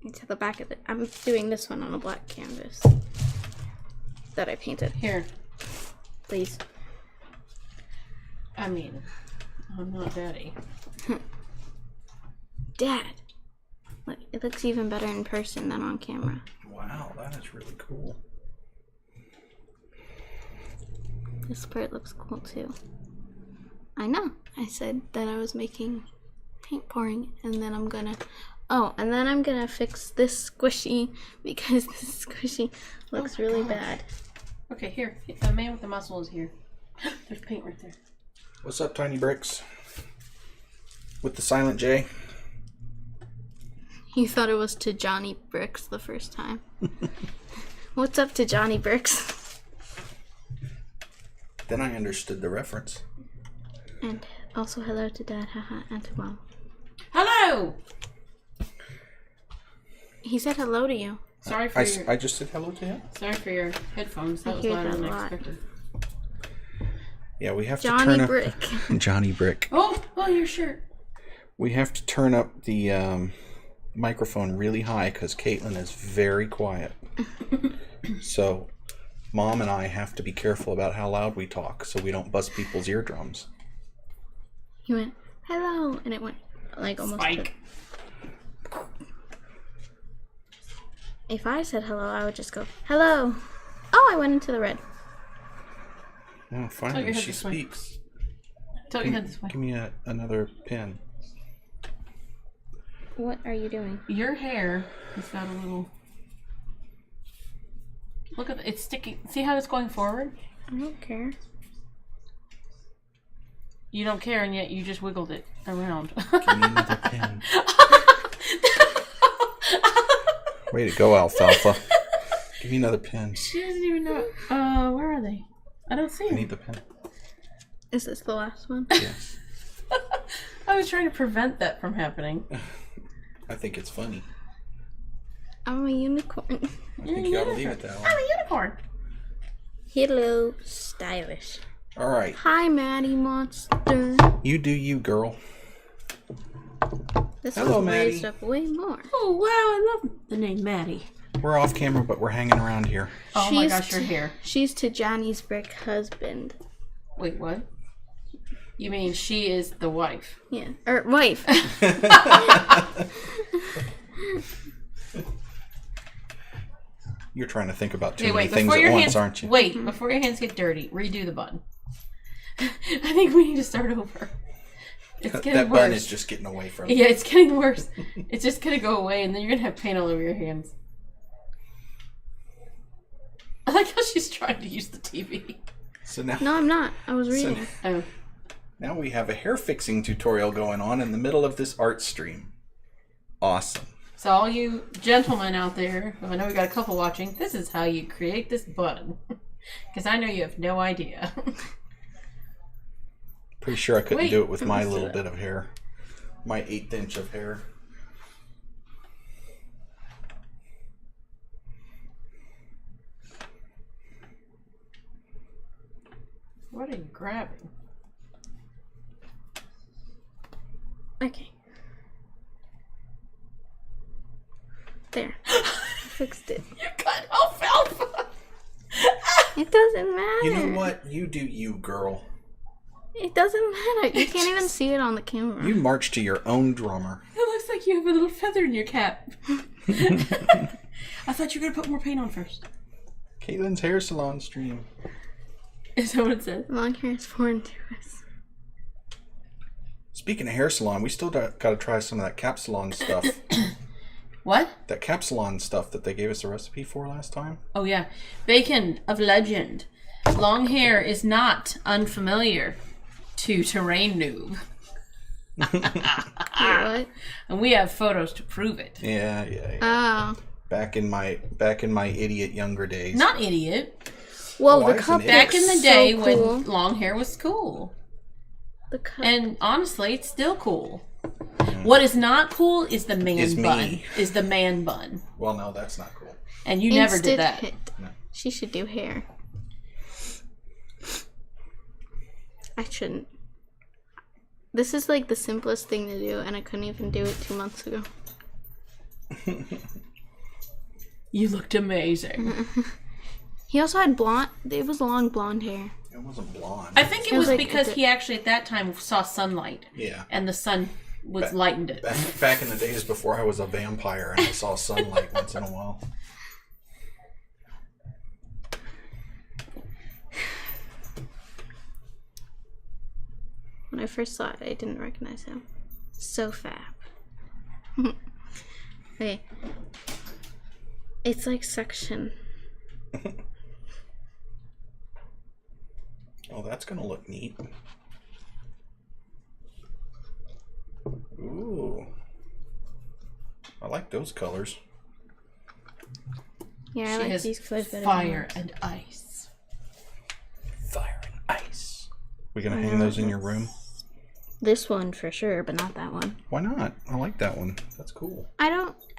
Speaker 1: into the back of it. I'm doing this one on a black canvas that I painted.
Speaker 3: Here.
Speaker 1: Please.
Speaker 3: I mean, I'm not daddy.
Speaker 1: Dad. Look, it looks even better in person than on camera.
Speaker 2: Wow, that is really cool.
Speaker 1: This part looks cool too. I know. I said that I was making paint pouring, and then I'm gonna fix this squishy because this squishy looks really bad.
Speaker 3: Okay, here. The man with the muscle is here. There's paint right there.
Speaker 2: What's up, Tiny Bricks? With the silent J?
Speaker 1: You thought it was to Johnny Bricks the first time. What's up to Johnny Bricks?
Speaker 2: Then I understood the reference.
Speaker 1: And also hello to Dad, haha, and to Mom.
Speaker 3: Hello!
Speaker 1: He said hello to you.
Speaker 3: Sorry for your...
Speaker 2: I just said hello to him?
Speaker 3: Sorry for your headphones. That was
Speaker 1: hear
Speaker 3: louder
Speaker 1: that
Speaker 3: than
Speaker 1: a lot.
Speaker 3: expected.
Speaker 2: Yeah, we have
Speaker 1: Johnny
Speaker 2: to turn up...
Speaker 1: Brick.
Speaker 2: Johnny Brick.
Speaker 3: Oh, your shirt.
Speaker 2: We have to turn up the microphone really high because Caitlin is very quiet. So, Mom and I have to be careful about how loud we talk so we don't bust people's eardrums.
Speaker 1: He went, hello, and it went like almost...
Speaker 3: Spike.
Speaker 1: If I said hello, I would just go, hello. Oh, I went into the red.
Speaker 2: Oh, finally, she speaks.
Speaker 3: Tilt your head this way.
Speaker 2: Give me another pen.
Speaker 1: What are you doing?
Speaker 3: Your hair has got a little... Look at it's sticking. See how it's going forward?
Speaker 1: I don't care.
Speaker 3: You don't care, and yet you just wiggled it around.
Speaker 2: Give me another pen. Way to go, Alfalfa. Give me another pen.
Speaker 3: She doesn't even know. Where are they? I don't see
Speaker 2: I
Speaker 3: them.
Speaker 2: need the pen.
Speaker 1: Is this the last one?
Speaker 2: Yes.
Speaker 3: I was trying to prevent that from happening.
Speaker 2: I think it's funny.
Speaker 1: I'm a unicorn.
Speaker 2: I think you ought to leave it that way.
Speaker 3: I'm a unicorn.
Speaker 1: Hello, stylish.
Speaker 2: All right.
Speaker 1: Hi, Maddie Monster.
Speaker 2: You do you, girl.
Speaker 1: This
Speaker 2: Hello,
Speaker 1: was raised
Speaker 2: Maddie.
Speaker 1: up way more.
Speaker 3: Oh, wow, I love the name Maddie.
Speaker 2: We're off camera, but we're hanging around here.
Speaker 3: Oh my gosh, your hair.
Speaker 1: She's to Johnny's Brick husband.
Speaker 3: Wait, what? You mean she is the wife?
Speaker 1: Yeah, or wife.
Speaker 2: You're trying to think about too
Speaker 3: Okay,
Speaker 2: many
Speaker 3: wait,
Speaker 2: things
Speaker 3: before
Speaker 2: at
Speaker 3: your
Speaker 2: once,
Speaker 3: hands,
Speaker 2: aren't you?
Speaker 3: Wait, before your hands get dirty, redo the bun. I think we need to start over. It's getting
Speaker 2: That
Speaker 3: worse.
Speaker 2: bun is just getting away from me.
Speaker 3: Yeah, it's getting worse. It's just gonna go away, and then you're gonna have paint all over your hands. I like how she's trying to use the TV.
Speaker 2: So now,
Speaker 1: No, I'm not. I was reading.
Speaker 3: Oh,
Speaker 2: now we have a hair fixing tutorial going on in the middle of this art stream. Awesome.
Speaker 3: so all you gentlemen out there, I know we got a couple watching. This is how you create this bun, because I know you have no idea.
Speaker 2: Pretty sure I couldn't
Speaker 3: Wait,
Speaker 2: do it with my
Speaker 3: let's do
Speaker 2: little
Speaker 3: that.
Speaker 2: bit of hair. My 1/8 inch of hair.
Speaker 3: What are you grabbing?
Speaker 1: Okay. There. I fixed it.
Speaker 3: You got alfalfa.
Speaker 1: It doesn't matter.
Speaker 2: You know what? You do you, girl.
Speaker 1: It doesn't matter. You can't even see it on the camera.
Speaker 2: You march to your own drummer.
Speaker 3: It looks like you have a little feather in your cap. I thought you were gonna put more paint on first.
Speaker 2: Caitlin's hair salon stream.
Speaker 3: Is that what it says?
Speaker 1: Long hair is foreign to us.
Speaker 2: Speaking of hair salon, we still got to try some of that Capsalon stuff.
Speaker 3: What?
Speaker 2: That Capsalon stuff that they gave us a recipe for last time.
Speaker 3: Oh yeah, bacon of legend. Long hair is not unfamiliar to Terrain Noob,
Speaker 1: Wait, what?
Speaker 3: and we have photos to prove it.
Speaker 2: Yeah.
Speaker 1: Oh.
Speaker 2: Back in my idiot younger days.
Speaker 3: Not idiot.
Speaker 1: Well,
Speaker 2: Oh,
Speaker 1: the
Speaker 2: I
Speaker 1: cup
Speaker 2: see.
Speaker 3: Back in the
Speaker 1: looks
Speaker 3: day
Speaker 1: so
Speaker 3: when
Speaker 1: cool.
Speaker 3: long hair was cool,
Speaker 1: The cup.
Speaker 3: and honestly, it's still cool. What is not cool is the man
Speaker 2: Is me.
Speaker 3: bun. Is the man bun,
Speaker 2: Well, no, that's not cool.
Speaker 3: and you never
Speaker 1: Instant
Speaker 3: did that.
Speaker 1: hit.
Speaker 2: No.
Speaker 1: She should do hair. I shouldn't. This is like the simplest thing to do, and I couldn't even do it 2 months ago.
Speaker 3: You looked amazing.
Speaker 1: He also had blonde. It was long blonde hair.
Speaker 2: It wasn't blonde.
Speaker 3: I think it
Speaker 1: It was
Speaker 3: was
Speaker 1: like
Speaker 3: because
Speaker 1: a
Speaker 3: he actually at that time saw sunlight,
Speaker 2: Yeah.
Speaker 3: and the sun what's lightened it.
Speaker 2: Back in the days before I was a vampire and I saw sunlight once in a while.
Speaker 1: When I first saw it, I didn't recognize him. So fab. Okay. It's like suction.
Speaker 2: Oh, that's gonna look neat. Ooh. I like those colors.
Speaker 1: Yeah, I
Speaker 3: She
Speaker 1: like
Speaker 3: has
Speaker 1: these colors better.
Speaker 3: Fire and ice.
Speaker 2: Fire and ice. We gonna hang those in your room?
Speaker 1: This one for sure, but not that one.
Speaker 2: Why not? I like that one. That's cool.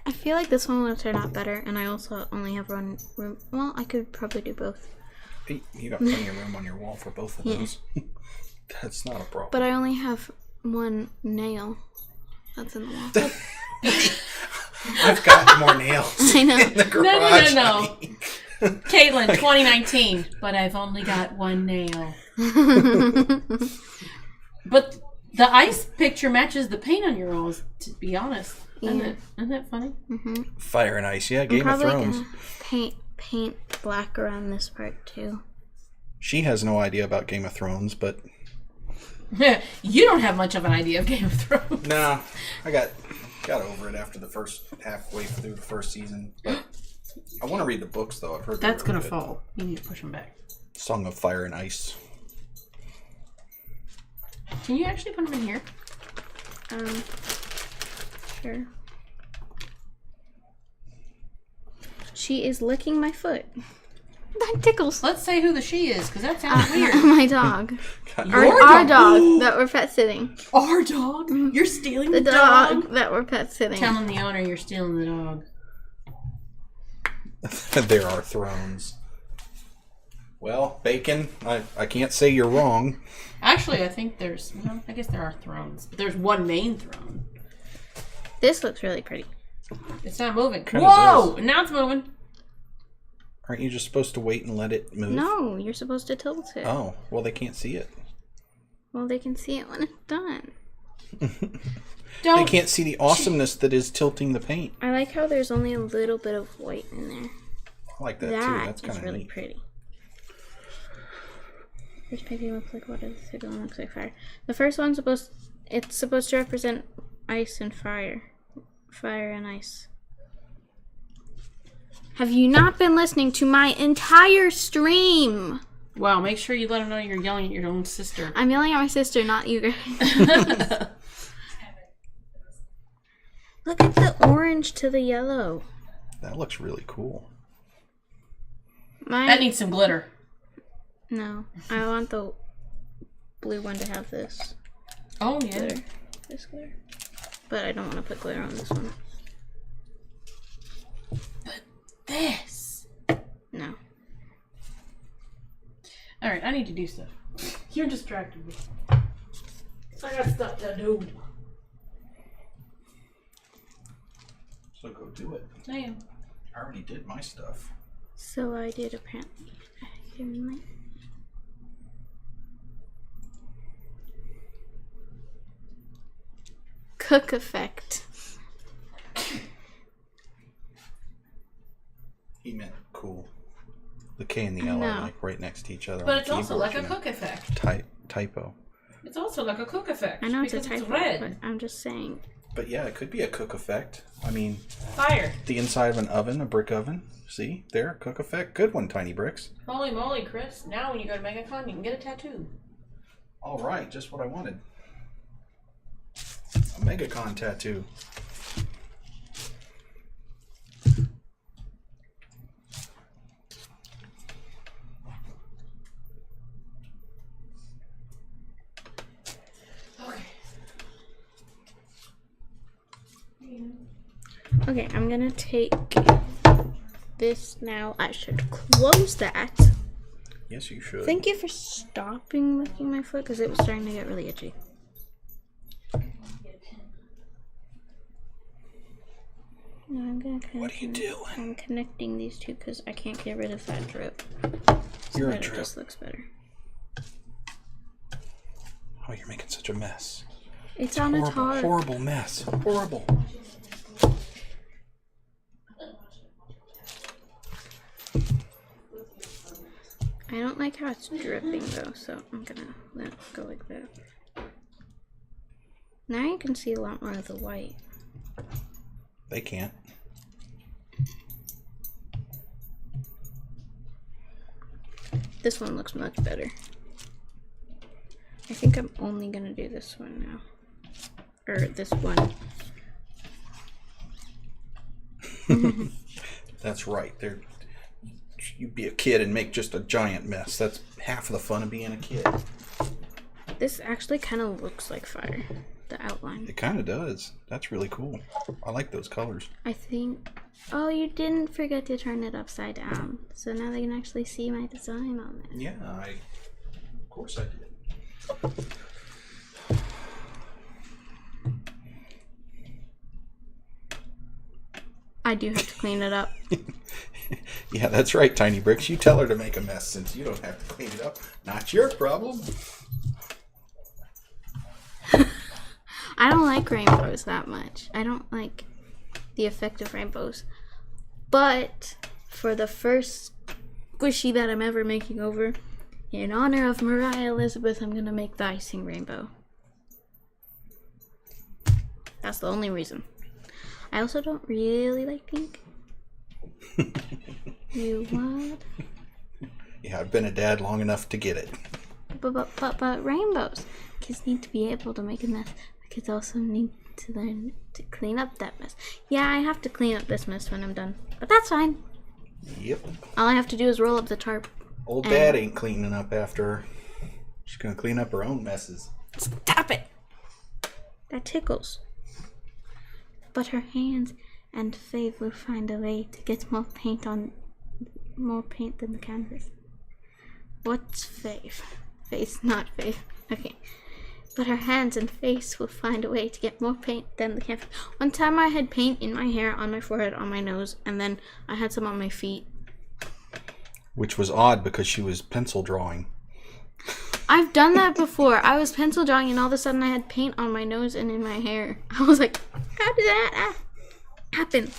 Speaker 1: I feel like this one will turn out better, and I also only have one room. Well, I could probably do both.
Speaker 2: Hey, you got plenty of room on your wall for both of those. That's not a problem.
Speaker 1: But I only have one nail that's in the wall.
Speaker 2: I've got more nails
Speaker 1: I know.
Speaker 2: in the garage.
Speaker 3: No. Caitlin, 2019, but I've only got one nail. But the ice picture matches the paint on your walls, to be honest. Isn't that funny?
Speaker 1: Mm-hmm.
Speaker 2: Fire and ice, yeah, Game of Thrones.
Speaker 1: Gonna paint black around this part too.
Speaker 2: She has no idea about Game of Thrones, but
Speaker 3: You don't have much of an idea of Game of Thrones.
Speaker 2: nah, I got over it after the first halfway through the first season. But I want to read the books though. I've heard
Speaker 3: That's
Speaker 2: really
Speaker 3: gonna
Speaker 2: good.
Speaker 3: fall. You need to push them back.
Speaker 2: Song of Fire and Ice.
Speaker 3: Can you actually put them in here?
Speaker 1: Sure. She is licking my foot. That tickles.
Speaker 3: Let's say who the she is, because that sounds weird.
Speaker 1: My dog.
Speaker 3: Your
Speaker 1: Our dog that we're pet sitting.
Speaker 3: Our dog? You're stealing
Speaker 1: The
Speaker 3: the
Speaker 1: dog that we're pet sitting.
Speaker 3: Telling the owner you're stealing the dog.
Speaker 2: There are thrones. Well, Bacon, I can't say you're wrong.
Speaker 3: Actually, I think there's... Well, I guess there are thrones. But there's one main throne.
Speaker 1: This looks really pretty.
Speaker 3: It's not moving.
Speaker 2: Kinda
Speaker 3: Whoa!
Speaker 2: does.
Speaker 3: Now it's moving.
Speaker 2: Aren't you just supposed to wait and let it move?
Speaker 1: No, you're supposed to tilt it.
Speaker 2: Oh, well, they can't see it.
Speaker 1: Well, they can see it when it's done.
Speaker 3: Don't...
Speaker 2: They can't see the awesomeness that is tilting the paint.
Speaker 1: I like how there's only a little bit of white in there.
Speaker 2: I like that, too. That's
Speaker 1: That
Speaker 2: kind
Speaker 1: is
Speaker 2: of
Speaker 1: really
Speaker 2: neat.
Speaker 1: pretty. This painting looks like water. The second one looks like fire. The first one's supposed to represent ice and fire. Fire and ice. Have you not been listening to my entire stream?
Speaker 3: Wow, make sure you let them know you're yelling at your own sister.
Speaker 1: I'm yelling at my sister, not you guys. Look at the orange to the yellow.
Speaker 2: That looks really cool.
Speaker 3: That needs some glitter.
Speaker 1: No, I want the blue one to have this
Speaker 3: Oh, yeah.
Speaker 1: glitter. This glitter. But I don't want to put glitter on this one.
Speaker 3: This.
Speaker 1: No.
Speaker 3: Alright, I need to do stuff. You're distracting me. I got stuff to do.
Speaker 2: So go do it.
Speaker 3: I am.
Speaker 2: I already did my stuff.
Speaker 1: So I did apparently. Cook effect.
Speaker 2: He meant cool. The K and the L
Speaker 1: No.
Speaker 2: are like right next to each other.
Speaker 3: But
Speaker 2: on
Speaker 3: it's
Speaker 2: the
Speaker 3: also
Speaker 2: keyboard,
Speaker 3: like a
Speaker 2: you know.
Speaker 3: cook effect.
Speaker 2: Typo.
Speaker 3: It's also like a cook effect.
Speaker 1: I know it's a
Speaker 3: because
Speaker 1: typo,
Speaker 3: red.
Speaker 1: but I'm just saying.
Speaker 2: But yeah, it could be a cook effect. I mean,
Speaker 3: Fire.
Speaker 2: the inside of an oven, a brick oven. See? There, cook effect. Good one, Tiny Bricks.
Speaker 3: Holy moly, Chris. Now when you go to MegaCon, you can get a tattoo.
Speaker 2: All right, just what I wanted. A MegaCon tattoo.
Speaker 1: Okay, I'm gonna take this now. I should close that.
Speaker 2: Yes, you should.
Speaker 1: Thank you for stopping licking my foot because it was starting to get really itchy. Now I'm gonna
Speaker 2: What are you doing?
Speaker 1: I'm connecting these two because I can't get rid of that drip.
Speaker 2: You're a
Speaker 1: But it
Speaker 2: drip.
Speaker 1: just looks better.
Speaker 2: Oh, you're making such a mess.
Speaker 1: It's on its heart.
Speaker 2: Horrible mess. Horrible.
Speaker 1: I don't like how it's dripping though, so I'm gonna let it go like that. Now you can see a lot more of the white.
Speaker 2: They can't.
Speaker 1: This one looks much better. I think I'm only gonna do this one now. Or this one.
Speaker 2: That's right. You'd be a kid and make just a giant mess. That's half of the fun of being a kid.
Speaker 1: This actually kind of looks like fire, the outline.
Speaker 2: It kind of does. That's really cool. I like those colors.
Speaker 1: I think... Oh, you didn't forget to turn it upside down. So now they can actually see my design on it.
Speaker 2: Yeah, of course I did.
Speaker 1: I do have to clean it up.
Speaker 2: Yeah, that's right, Tiny Bricks. You tell her to make a mess since you don't have to clean it up. Not your problem.
Speaker 1: I don't like rainbows that much. I don't like the effect of rainbows. But for the first squishy that I'm ever making over, in honor of Mariah Elizabeth, I'm going to make the icing rainbow. That's the only reason. I also don't really like pink. You what?
Speaker 2: Yeah, I've been a dad long enough to get it.
Speaker 1: But rainbows. Kids need to be able to make a mess. But kids also need to learn to clean up that mess. Yeah, I have to clean up this mess when I'm done. But that's fine.
Speaker 2: Yep.
Speaker 1: All I have to do is roll up the tarp.
Speaker 2: Old Dad ain't cleaning up after her. She's gonna clean up her own messes.
Speaker 1: Stop it! That tickles. But her hands and Faith will find a way to get more paint than the canvas. What's Faith? Faith, not Faith. Okay. But her hands and face will find a way to get more paint than the canvas. One time I had paint in my hair, on my forehead, on my nose, and then I had some on my feet.
Speaker 2: Which was odd because she was pencil drawing.
Speaker 1: I've done that before. I was pencil drawing and all of a sudden I had paint on my nose and in my hair. I was like, how did that happen?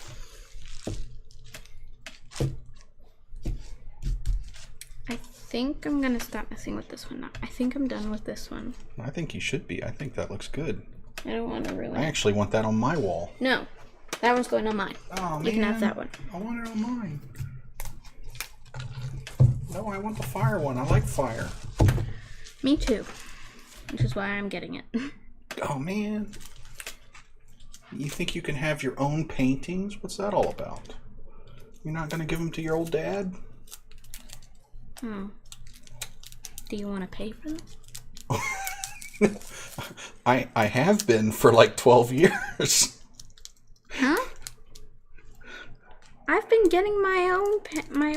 Speaker 1: I think I'm going to stop messing with this one now. I think I'm done with this one.
Speaker 2: I think you should be. I think that looks good.
Speaker 1: I don't want to ruin
Speaker 2: I
Speaker 1: it.
Speaker 2: actually want that on my wall.
Speaker 1: No, that one's going on mine.
Speaker 2: Oh,
Speaker 1: you can have that one.
Speaker 2: I want it on mine. No, I want the fire one. I like fire.
Speaker 1: Me too. Which is why I'm getting it.
Speaker 2: Oh, man. You think you can have your own paintings? What's that all about? You're not going to give them to your old dad?
Speaker 1: Oh. Do you want to pay for them?
Speaker 2: I have been for like 12 years.
Speaker 1: Huh? I've been getting my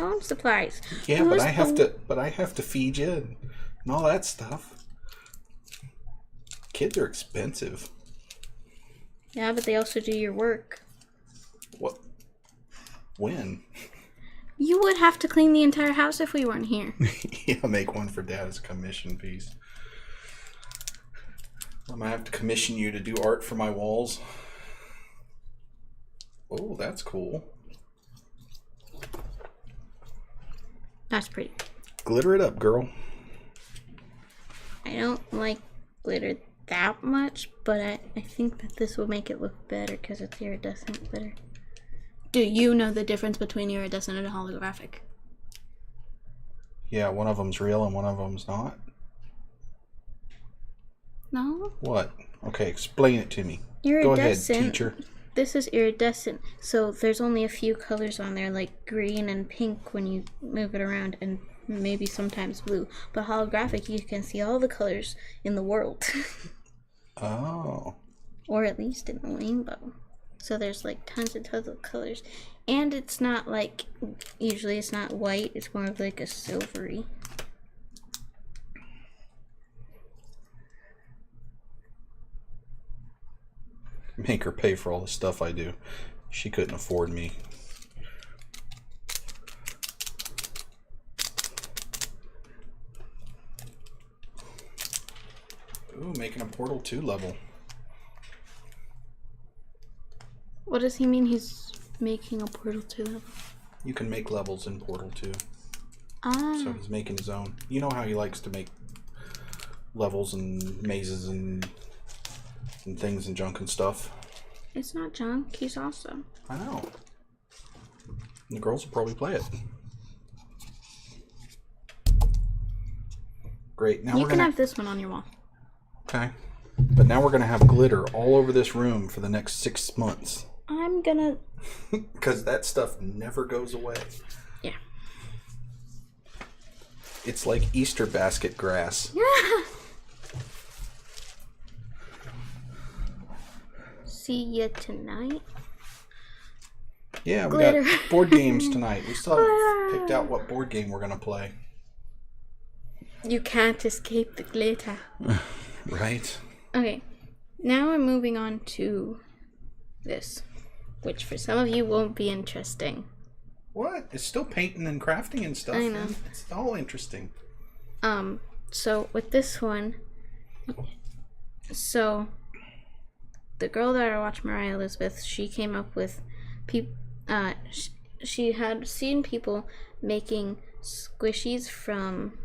Speaker 1: own supplies.
Speaker 2: Yeah, but I have to feed you and all that stuff. Kids are expensive.
Speaker 1: Yeah, but they also do your work.
Speaker 2: What? When?
Speaker 1: You would have to clean the entire house if we weren't here.
Speaker 2: Yeah, make one for Dad as a commission piece. I'm gonna have to commission you to do art for my walls. Oh, that's cool.
Speaker 1: That's pretty.
Speaker 2: Glitter it up, girl.
Speaker 1: I don't like glitter that much, but I think that this will make it look better because it's iridescent glitter. Do you know the difference between iridescent and holographic?
Speaker 2: Yeah, one of them's real and one of them's not.
Speaker 1: No?
Speaker 2: What? Okay, explain it to me.
Speaker 1: Iridescent.
Speaker 2: Go ahead, teacher.
Speaker 1: This is iridescent, so there's only a few colors on there, like green and pink when you move it around, and maybe sometimes blue. But holographic, you can see all the colors in the world.
Speaker 2: Oh.
Speaker 1: Or at least in the rainbow. So there's like tons and tons of colors. And it's not like, usually it's not white, it's more of like a silvery.
Speaker 2: Make her pay for all the stuff I do. She couldn't afford me. Ooh, making a Portal 2 level.
Speaker 1: What does he mean he's making a Portal 2 level?
Speaker 2: You can make levels in Portal 2.
Speaker 1: Ah.
Speaker 2: So he's making his own. You know how he likes to make levels and mazes and things and junk and stuff.
Speaker 1: It's not junk. He's awesome.
Speaker 2: I know. The girls will probably play it. Great. Now
Speaker 1: You
Speaker 2: we're
Speaker 1: can
Speaker 2: gonna
Speaker 1: have this one on your wall.
Speaker 2: Okay. But now we're gonna have glitter all over this room for the next 6 months.
Speaker 1: I'm gonna...
Speaker 2: Because that stuff never goes away.
Speaker 1: Yeah.
Speaker 2: It's like Easter basket grass.
Speaker 1: See you tonight.
Speaker 2: Yeah, we
Speaker 1: Glitter.
Speaker 2: got board games tonight. We still haven't picked out what board game we're gonna play.
Speaker 1: You can't escape the glitter.
Speaker 2: Right?
Speaker 1: Okay. Now I'm moving on to this, which for some of you won't be interesting.
Speaker 2: What? It's still painting and crafting and stuff.
Speaker 1: I know.
Speaker 2: It's all interesting.
Speaker 1: So with this one, so the girl that I watched, Mariah Elizabeth, she came up with she had seen people making squishies from,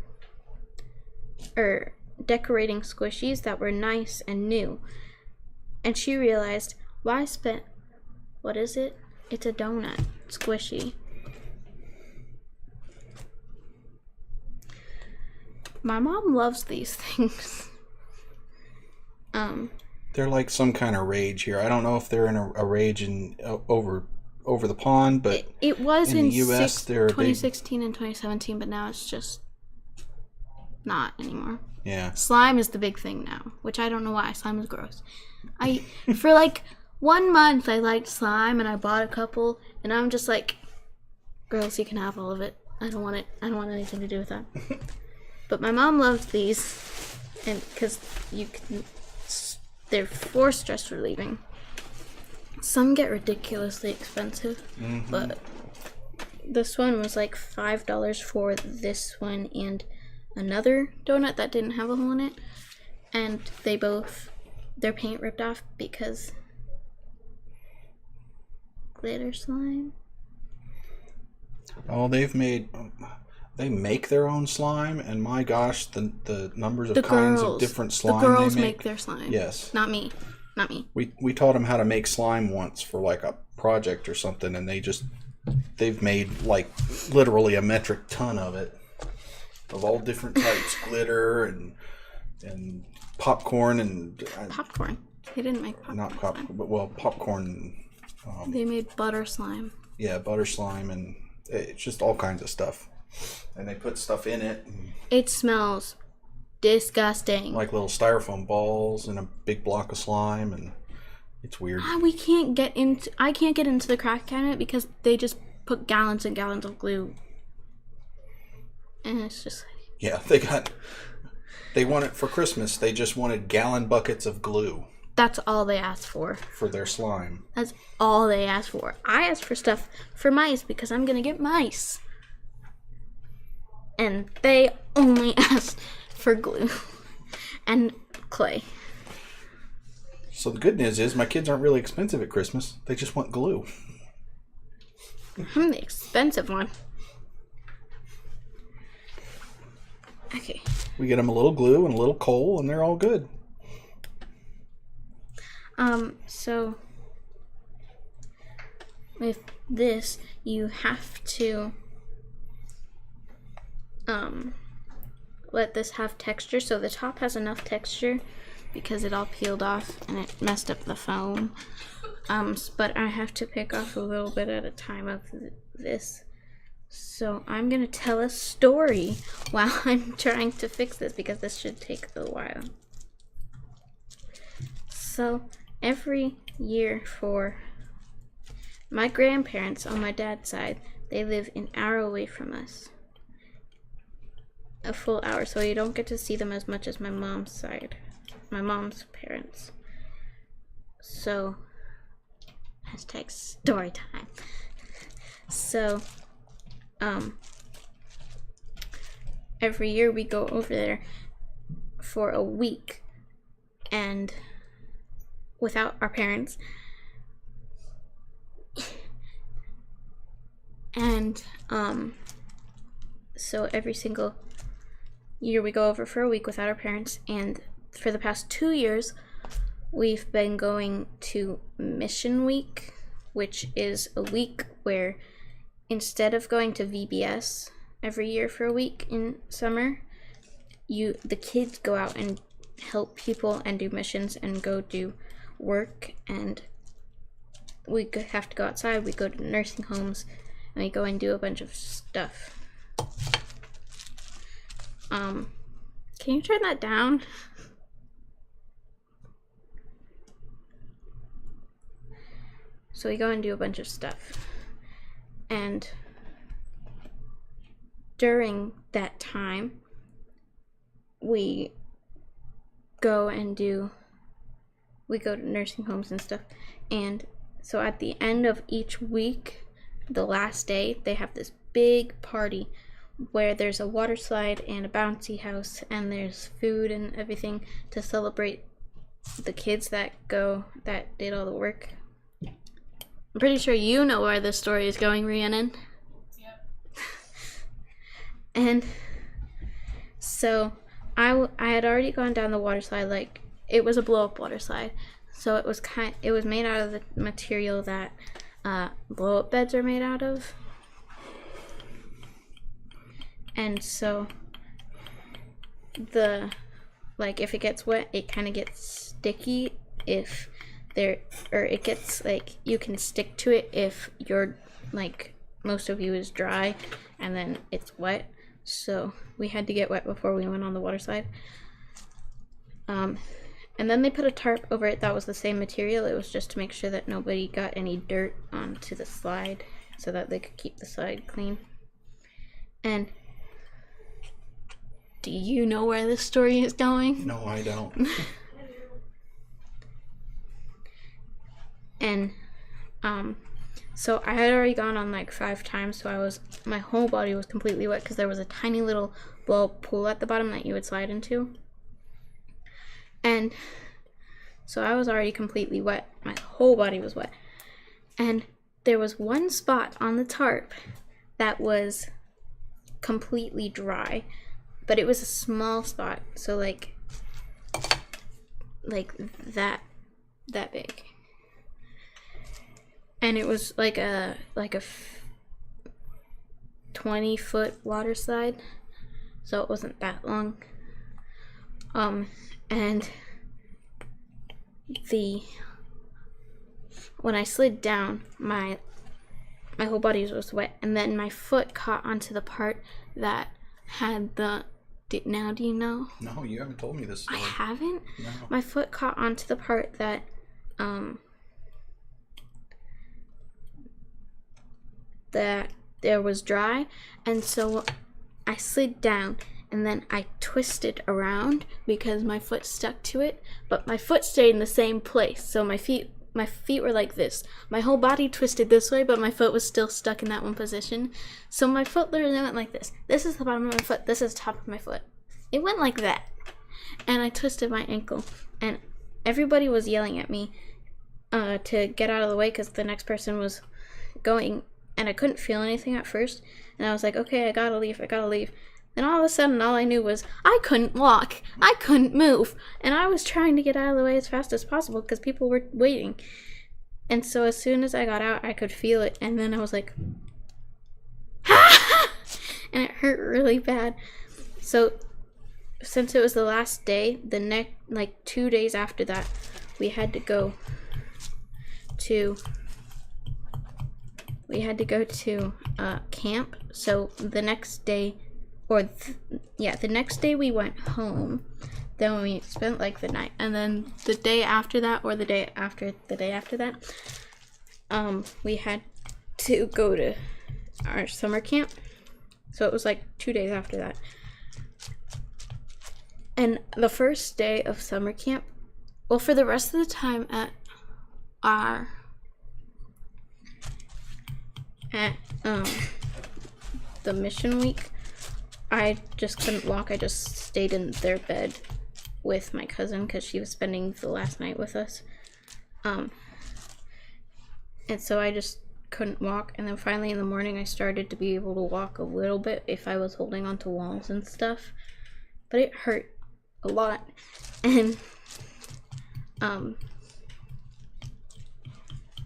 Speaker 1: or decorating squishies that were nice and new. And she realized, why spend, what is it? It's a donut squishy. My mom loves these things.
Speaker 2: They're like some kind of rage here. I don't know if they're in a rage in over the pond, but
Speaker 1: it was in
Speaker 2: the US, they're
Speaker 1: 2016 and 2017, but now it's just not anymore.
Speaker 2: Yeah.
Speaker 1: Slime is the big thing now, which I don't know why. Slime is gross. For like 1 month I liked slime and I bought a couple, and I'm just like, girls, you can have all of it. I don't want it. I don't want anything to do with that. But my mom loves these, and because they're for stress relieving. Some get ridiculously expensive, but this one was like $5 for this one and another donut that didn't have a hole in it, and their paint ripped off because glitter slime.
Speaker 2: Oh, they make their own slime, and my gosh, the numbers of kinds of different slime
Speaker 1: the girls
Speaker 2: they
Speaker 1: make their slime.
Speaker 2: Yes.
Speaker 1: Not me.
Speaker 2: We taught them how to make slime once for like a project or something, and they've made like literally a metric ton of it, of all different types, glitter and popcorn and
Speaker 1: Popcorn. They didn't make popcorn.
Speaker 2: not popcorn, but well, popcorn.
Speaker 1: They made butter slime.
Speaker 2: Yeah, butter slime, and it's just all kinds of stuff. And they put stuff in it.
Speaker 1: It smells disgusting.
Speaker 2: Like little styrofoam balls and a big block of slime, and it's weird.
Speaker 1: I can't get into the crack cabinet because they just put gallons and gallons of glue. And it's just like...
Speaker 2: Yeah, they want it for Christmas. They just wanted gallon buckets of glue.
Speaker 1: That's all they asked for.
Speaker 2: For their slime.
Speaker 1: That's all they asked for. I asked for stuff for mice because I'm gonna get mice. And they only asked for glue and clay.
Speaker 2: So the good news is my kids aren't really expensive at Christmas. They just want glue.
Speaker 1: I'm the expensive one. Okay.
Speaker 2: We get them a little glue and a little coal, and they're all good.
Speaker 1: So with this, you have to let this have texture. So the top has enough texture because it all peeled off and it messed up the foam. But I have to pick off a little bit at a time of this. So I'm gonna tell a story while I'm trying to fix this because this should take a while. So every year for my grandparents on my dad's side, they live an hour away from us. A full hour, so you don't get to see them as much as my mom's side, my mom's parents. So, hashtag story time. So, every year we go over there for a week, and without our parents, And so every single year we go over for a week without our parents, and for the past 2 years we've been going to Mission Week, which is a week where instead of going to VBS every year for a week in summer, the kids go out and help people and do missions and go do work, and we have to go outside. We go to nursing homes and we go and do a bunch of stuff. Can you turn that down? So we go and do a bunch of stuff, and during that time we go to nursing homes and stuff. And so at the end of each week, the last day, they have this big party where there's a water slide and a bouncy house, and there's food and everything to celebrate the kids that did all the work. I'm pretty sure you know where this story is going, Rhiannon.
Speaker 3: Yep.
Speaker 1: And so I had already gone down the water slide. Like, it was a blow-up water slide, so it was made out of the material that blow-up beds are made out of. And so if it gets wet, it kind of gets sticky it gets, like, you can stick to it if you're, like, most of you is dry and then it's wet. So we had to get wet before we went on the water slide. And then they put a tarp over it that was the same material. It was just to make sure that nobody got any dirt onto the slide so that they could keep the slide clean. And do you know where this story is going?
Speaker 2: No, I don't.
Speaker 1: And so I had already gone on like 5 times, so my whole body was completely wet because there was a tiny little blow-up pool at the bottom that you would slide into. And so I was already completely wet. My whole body was wet. And there was one spot on the tarp that was completely dry, but it was a small spot, so like that big. And it was like a 20-foot water slide, so it wasn't that long. And when I slid down, my whole body was wet, and then my foot caught onto the part that had the. Now do you know?
Speaker 2: No, you haven't told me this story.
Speaker 1: I haven't?
Speaker 2: No.
Speaker 1: My foot caught onto the part that there was dry, and so I slid down, and then I twisted around because my foot stuck to it, but my foot stayed in the same place. So my feet were like this. My whole body twisted this way, but my foot was still stuck in that one position. So my foot literally went like this. This is the bottom of my foot. This is the top of my foot. It went like that. And I twisted my ankle. And everybody was yelling at me to get out of the way because the next person was going. And I couldn't feel anything at first. And I was like, okay, I gotta leave. Then all of a sudden, all I knew was I couldn't walk. I couldn't move. And I was trying to get out of the way as fast as possible because people were waiting. And so as soon as I got out, I could feel it. And then I was like, ah! And it hurt really bad. So since it was the last day, 2 days after that, we had to go to camp. So the next day, the next day we went home. Then we spent like the night, and then the day after that, or the day after that, we had to go to our summer camp. So it was like 2 days after that. And the first day of summer camp, well, for the rest of the time at the mission week, I just couldn't walk. I just stayed in their bed with my cousin because she was spending the last night with us. And so I just couldn't walk, and then finally in the morning I started to be able to walk a little bit if I was holding onto walls and stuff, but it hurt a lot. And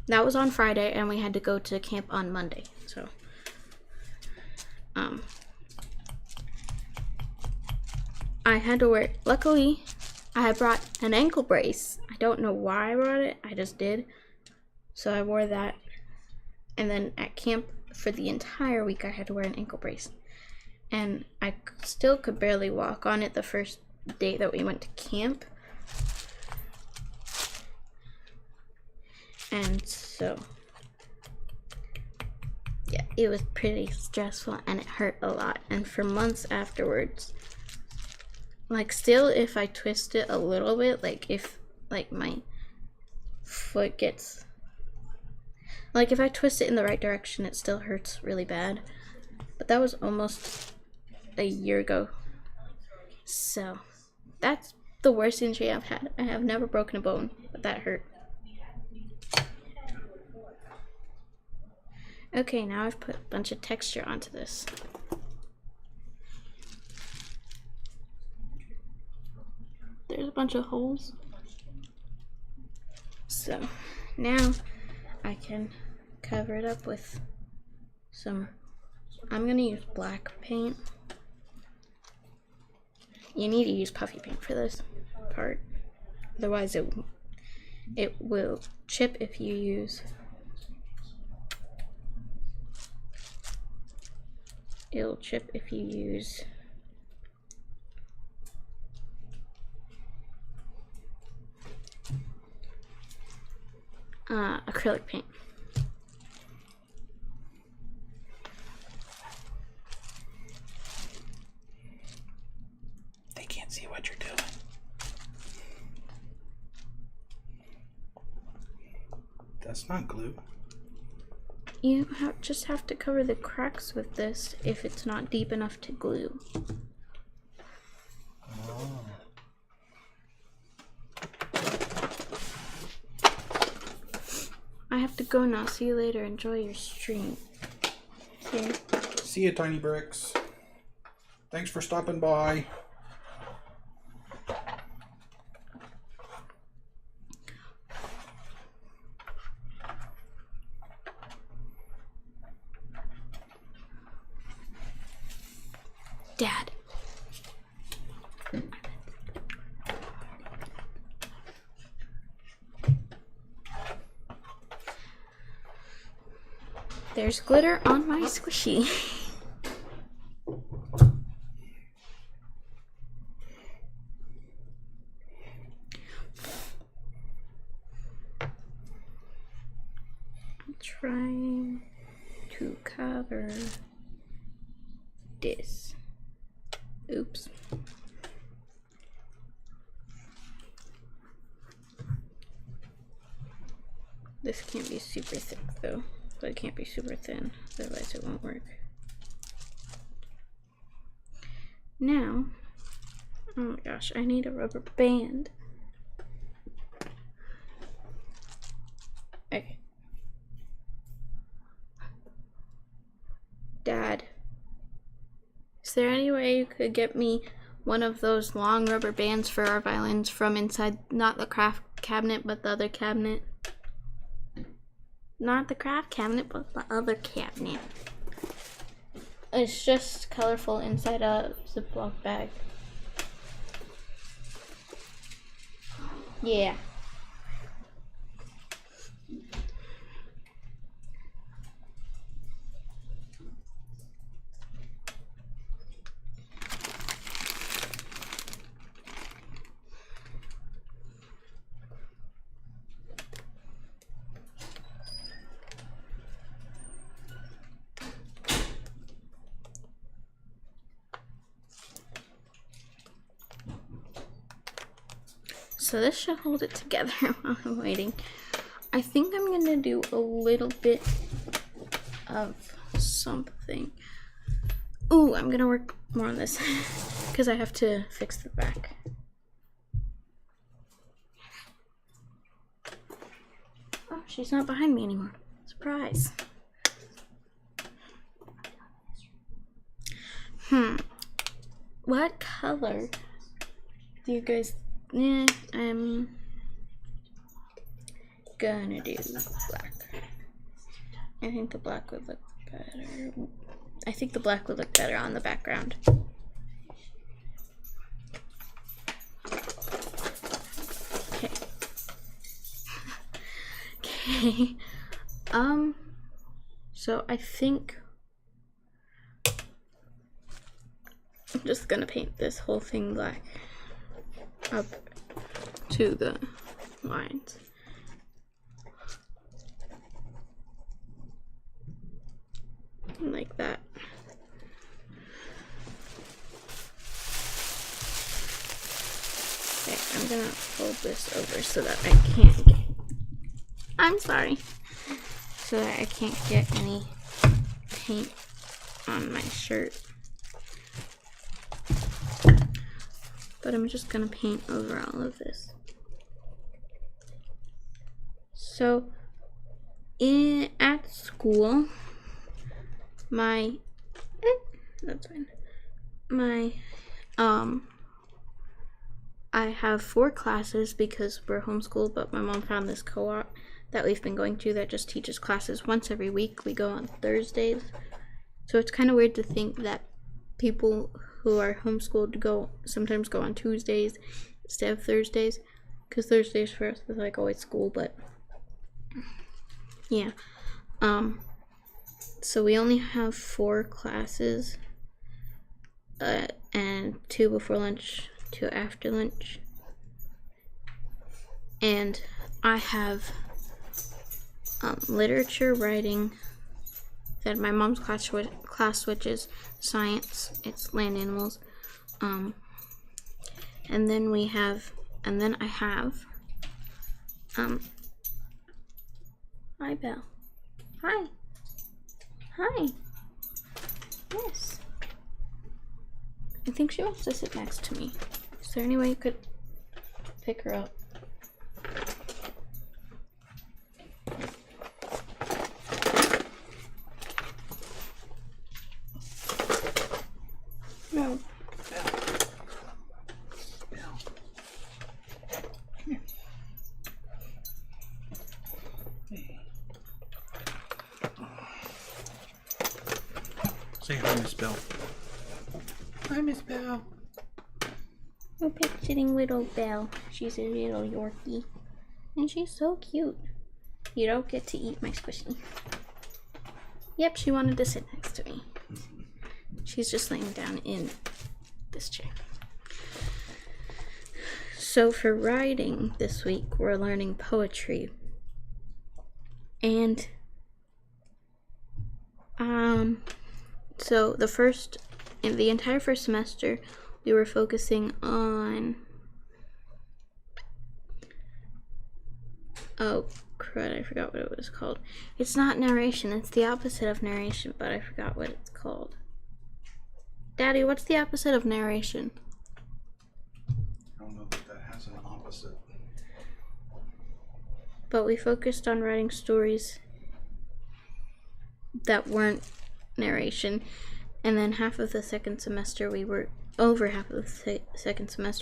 Speaker 1: that was on Friday, and we had to go to camp on Monday. So I had to wear, luckily I had brought an ankle brace. I don't know why I brought it, I just did. So I wore that, and then at camp for the entire week I had to wear an ankle brace. And I still could barely walk on it the first day that we went to camp. And so, yeah, it was pretty stressful and it hurt a lot. And for months afterwards, like still if I twist it a little bit, like if like my foot gets, like if I twist it in the right direction, it still hurts really bad. But that was almost a year ago. So that's the worst injury I've had. I have never broken a bone, but that hurt. Okay, now I've put a bunch of texture onto this. There's a bunch of holes. So now I can cover it up with some, I'm gonna use black paint. You need to use puffy paint for this part. Otherwise it will chip if you use, it'll chip if you use acrylic paint.
Speaker 2: They can't see what you're doing. That's not glue.
Speaker 1: You just have to cover the cracks with this if it's not deep enough to glue.
Speaker 2: Oh.
Speaker 1: I have to go now. See you later. Enjoy your stream. Okay.
Speaker 2: See you, Tiny Bricks. Thanks for stopping by.
Speaker 1: Dad. There's glitter on my squishy. I'm trying to cover this. Oops. This can't be super thick though, but it can't be super thin, otherwise it won't work. Now, oh my gosh, I need a rubber band. Okay. Dad, is there any way you could get me one of those long rubber bands for our violins from inside, not the craft cabinet, but the other cabinet? Not the craft cabinet, but the other cabinet. It's just colorful inside a Ziploc bag. Yeah. So this should hold it together while I'm waiting. I think I'm gonna do a little bit of something. Ooh, I'm gonna work more on this because I have to fix the back. Oh, she's not behind me anymore. Surprise. What color do you guys... I'm gonna do black. I think the black would look better. I think the black would look better on the background. Okay. Okay. So I think I'm just gonna paint this whole thing black up to the lines. Like that. Okay, I'm gonna fold this over so that I can't get... I'm sorry. So that I can't get any paint on my shirt. But I'm just gonna paint over all of this. So, at school, that's fine. I have 4 classes because we're homeschooled, but my mom found this co-op that we've been going to that just teaches classes once every week. We go on Thursdays. So it's kind of weird to think that people who are homeschooled sometimes go on Tuesdays instead of Thursdays, because Thursdays for us is like always school, but yeah. So we only have 4 classes, and 2 before lunch, 2 after lunch. And I have literature, writing, that my mom's class which is science, it's land animals. And then I have hi Belle. Hi. Hi. Yes. I think she wants to sit next to me. Is there any way you could pick her up? No.
Speaker 2: Say hi, Miss Belle. Hi, Miss Belle.
Speaker 1: We're picturing little Belle. She's a little Yorkie. And she's so cute. You don't get to eat my squishy. Yep, she wanted to sit next to me. She's just laying down in this chair. So for writing this week, we're learning poetry. And so in the entire first semester, we were focusing on, oh crud, I forgot what it was called. It's not narration, it's the opposite of narration, but I forgot what it's called. Daddy, what's the opposite of narration?
Speaker 2: I don't know that has an opposite.
Speaker 1: But we focused on writing stories that weren't narration, and then over half of the second semester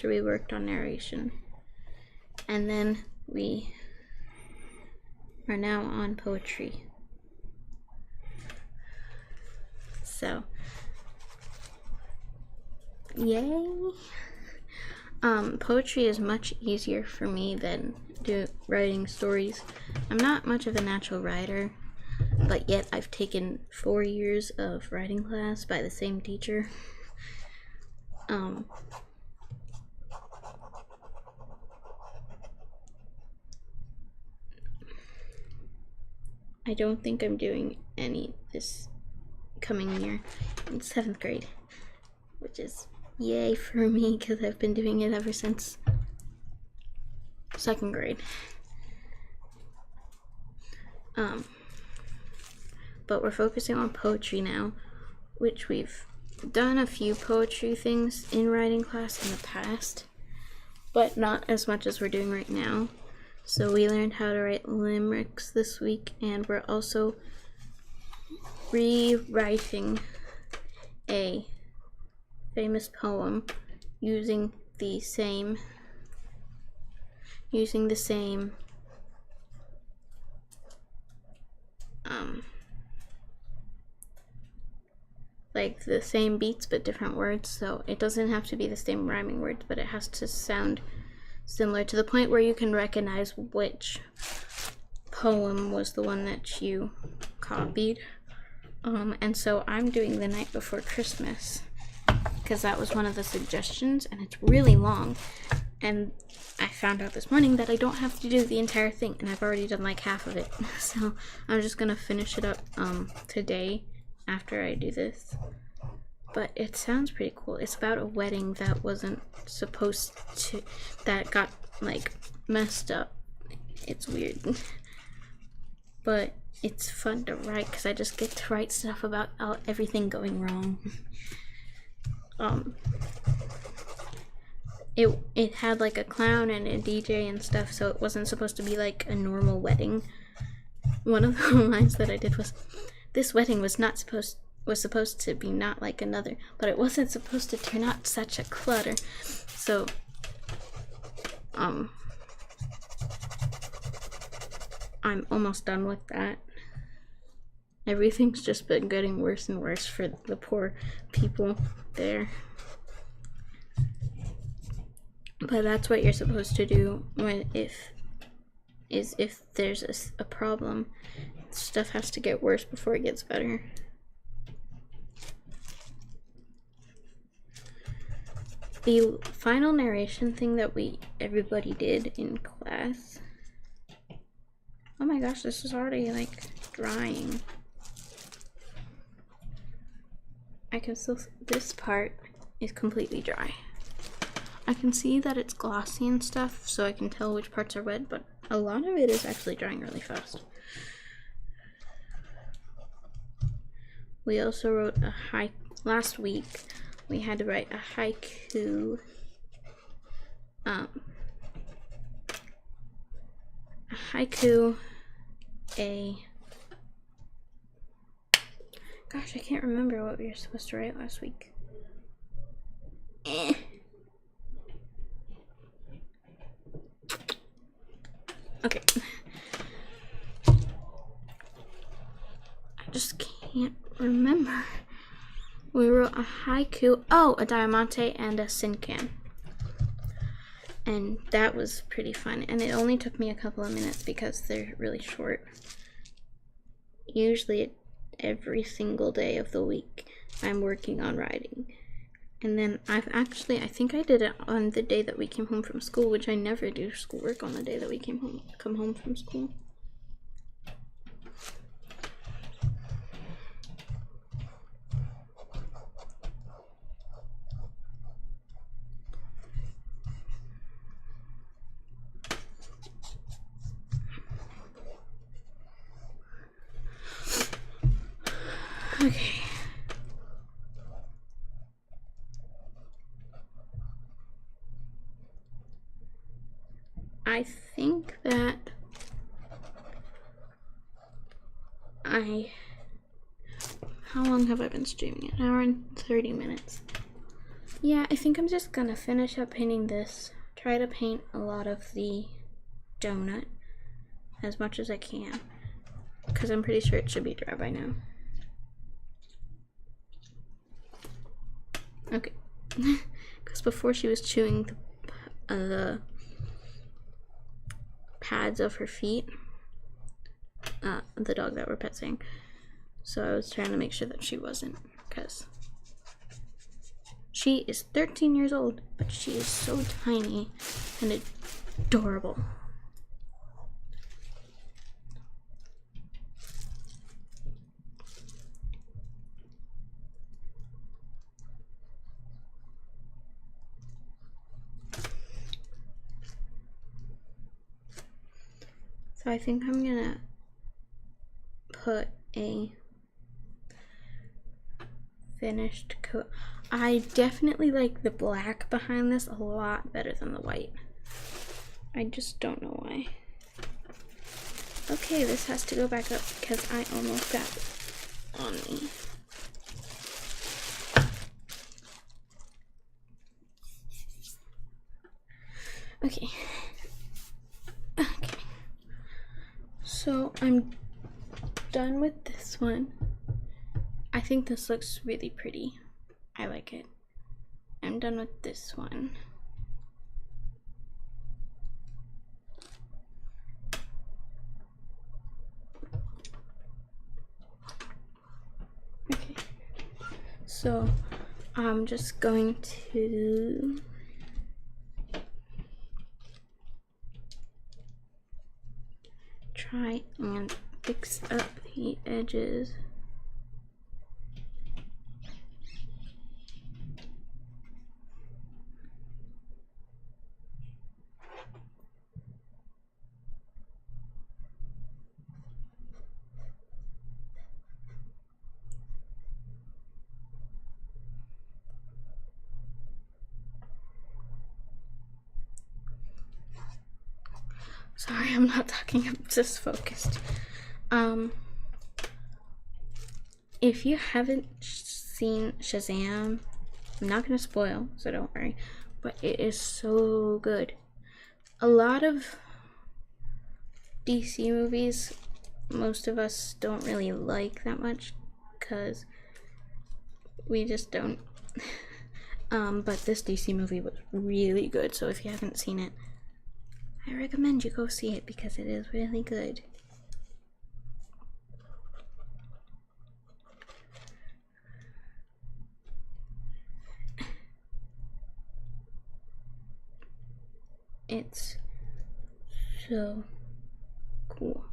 Speaker 1: we worked on narration, and then we are now on poetry. So yay. Poetry is much easier for me than writing stories. I'm not much of a natural writer, but yet I've taken 4 years of writing class by the same teacher. I don't think I'm doing any this coming year in 7th grade, which is yay for me because I've been doing it ever since 2nd grade. But we're focusing on poetry now, which we've done a few poetry things in writing class in the past, but not as much as we're doing right now. So we learned how to write limericks this week, and we're also rewriting a famous poem using the same like the same beats but different words, so it doesn't have to be the same rhyming words, but it has to sound similar to the point where you can recognize which poem was the one that you copied. And so I'm doing The Night Before Christmas because that was one of the suggestions, and it's really long, and I found out this morning that I don't have to do the entire thing, and I've already done like half of it. So I'm just gonna finish it up today after I do this. But it sounds pretty cool. It's about a wedding that wasn't supposed to, that got like messed up. It's weird. But it's fun to write because I just get to write stuff about everything going wrong. It had like a clown and a DJ and stuff, so it wasn't supposed to be like a normal wedding. One of the lines that I did was, "This wedding was supposed to be not like another, but it wasn't supposed to turn out such a clutter." So I'm almost done with that. Everything's just been getting worse and worse for the poor people there. But that's what you're supposed to do if there's a problem. Stuff has to get worse before it gets better. The final narration thing that everybody did in class. Oh my gosh, this is already like drying. I can still, this part is completely dry. I can see that it's glossy and stuff, so I can tell which parts are wet, but a lot of it is actually drying really fast. We also wrote last week we had to write a haiku. Gosh, I can't remember what we were supposed to write last week. Okay. I just can't remember. We wrote a haiku, a diamante and a sin can. And that was pretty fun. And it only took me a couple of minutes because they're really short. Usually every single day of the week I'm working on writing. And then I think I did it on the day that we came home from school, which I never do schoolwork on the day that we come home from school. Okay. I think that how long have I been streaming? An hour and 30 minutes. Yeah, I think I'm just gonna finish up painting this. Try to paint a lot of the donut as much as I can, because I'm pretty sure it should be dry by now. Okay. Because before she was chewing the pads of her feet, the dog that we're petting. So I was trying to make sure that she wasn't, because she is 13 years old, but she is so tiny and adorable. So I think I'm gonna put a finished coat. I definitely like the black behind this a lot better than the white. I just don't know why. Okay, this has to go back up because I almost got it on me. Okay. Okay. So I'm done with this one. I think this looks really pretty. I like it. I'm done with this one. Okay. So I'm just going to try and fix up the edges. Sorry, I'm not talking, I'm just focused. If you haven't seen Shazam, I'm not gonna spoil, so don't worry, but it is so good. A lot of DC movies, most of us don't really like that much, because we just don't. But this DC movie was really good, so if you haven't seen it, I recommend you go see it because it is really good. It's so cool.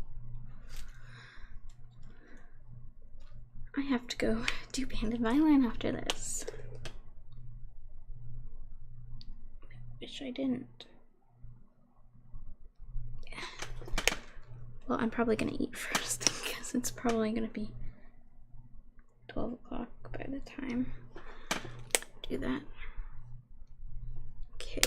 Speaker 1: I have to go do Banded Violin after this. Wish I didn't. Well, I'm probably gonna eat first because it's probably gonna be 12 o'clock by the time I do that. Okay.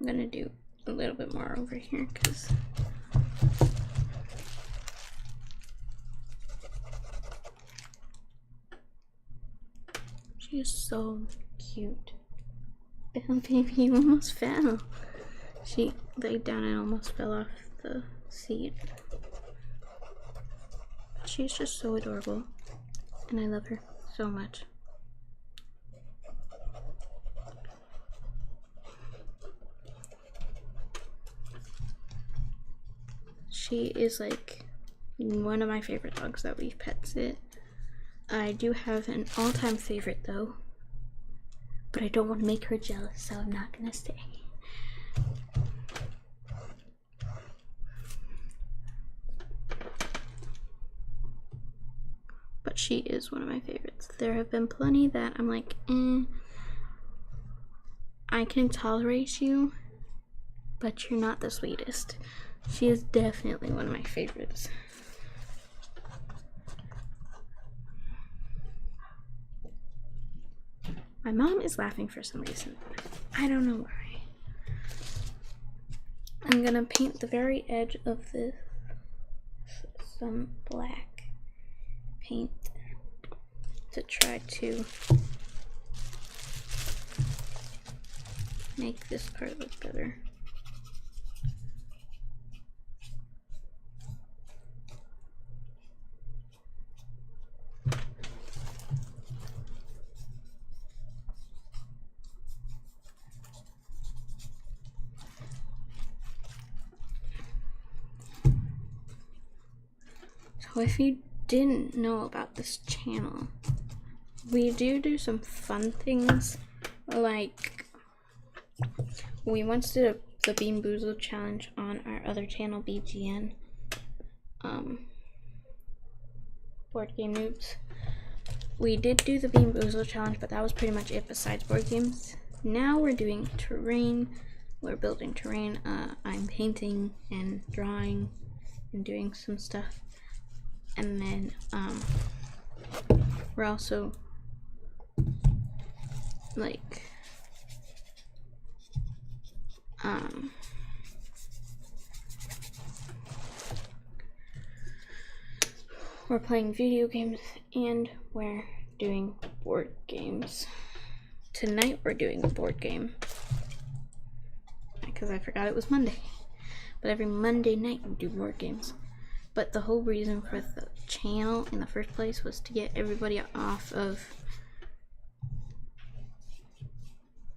Speaker 1: I'm gonna do a little bit more over here because she is so cute. Oh baby, you almost fell. She laid down and almost fell off the seat. She's just so adorable and I love her so much. She is like one of my favorite dogs that we've pet sit. I do have an all-time favorite though, but I don't want to make her jealous, so I'm not gonna say. But she is one of my favorites. There have been plenty that I'm like, I can tolerate you, but you're not the sweetest. She is definitely one of my favorites. My mom is laughing for some reason. I don't know why. I'm gonna paint the very edge of this some black paint to try to make this part look better. So if you didn't know about this channel, we do some fun things, like we once did the Bean Boozled challenge on our other channel, BGN, Board Game Noobs. We did do the Bean Boozled challenge, but that was pretty much it besides board games. Now we're doing terrain. We're building terrain. I'm painting and drawing and doing some stuff. And then we're also like We're playing video games and we're doing board games. Tonight we're doing a board game because I forgot it was Monday. But every Monday night we do board games. But the whole reason for the channel in the first place was to get everybody off of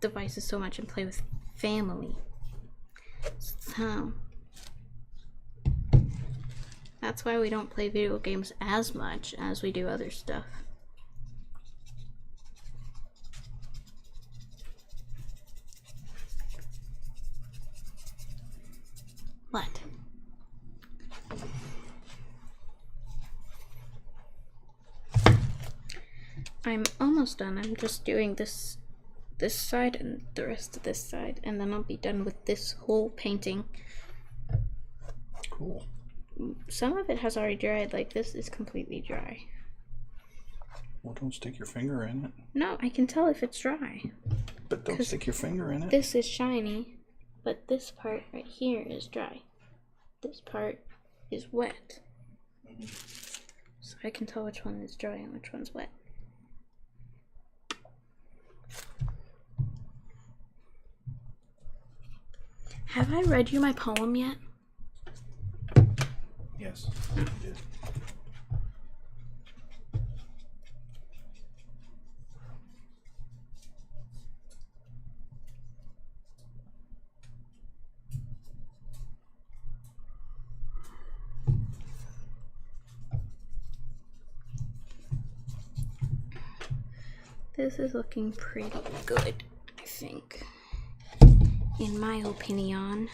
Speaker 1: devices so much and play with family. So that's why we don't play video games as much as we do other stuff. What? I'm almost done. I'm just doing this side and the rest of this side, and then I'll be done with this whole painting.
Speaker 2: Cool.
Speaker 1: Some of it has already dried, like this is completely dry.
Speaker 2: Well, don't stick your finger in it.
Speaker 1: No, I can tell if it's dry.
Speaker 2: But don't stick your finger in it.
Speaker 1: This is shiny, but this part right here is dry. This part is wet. So I can tell which one is dry and which one's wet. Have I read you my poem yet?
Speaker 2: Yes, you did.
Speaker 1: This is looking pretty good, I think, in my opinion.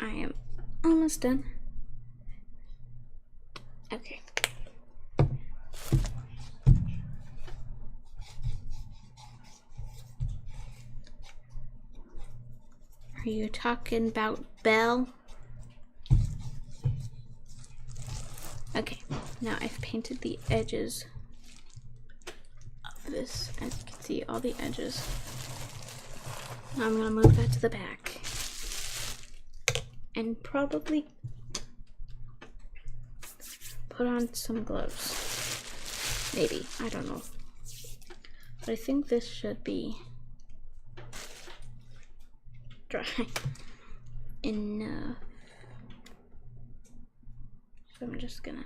Speaker 1: I am almost done. Okay. Are you talking about Belle? Okay, now I've painted the edges of this, as you can see, all the edges. Now I'm gonna move that to the back. And probably put on some gloves. Maybe, I don't know. But I think this should be dry enough. So I'm just gonna,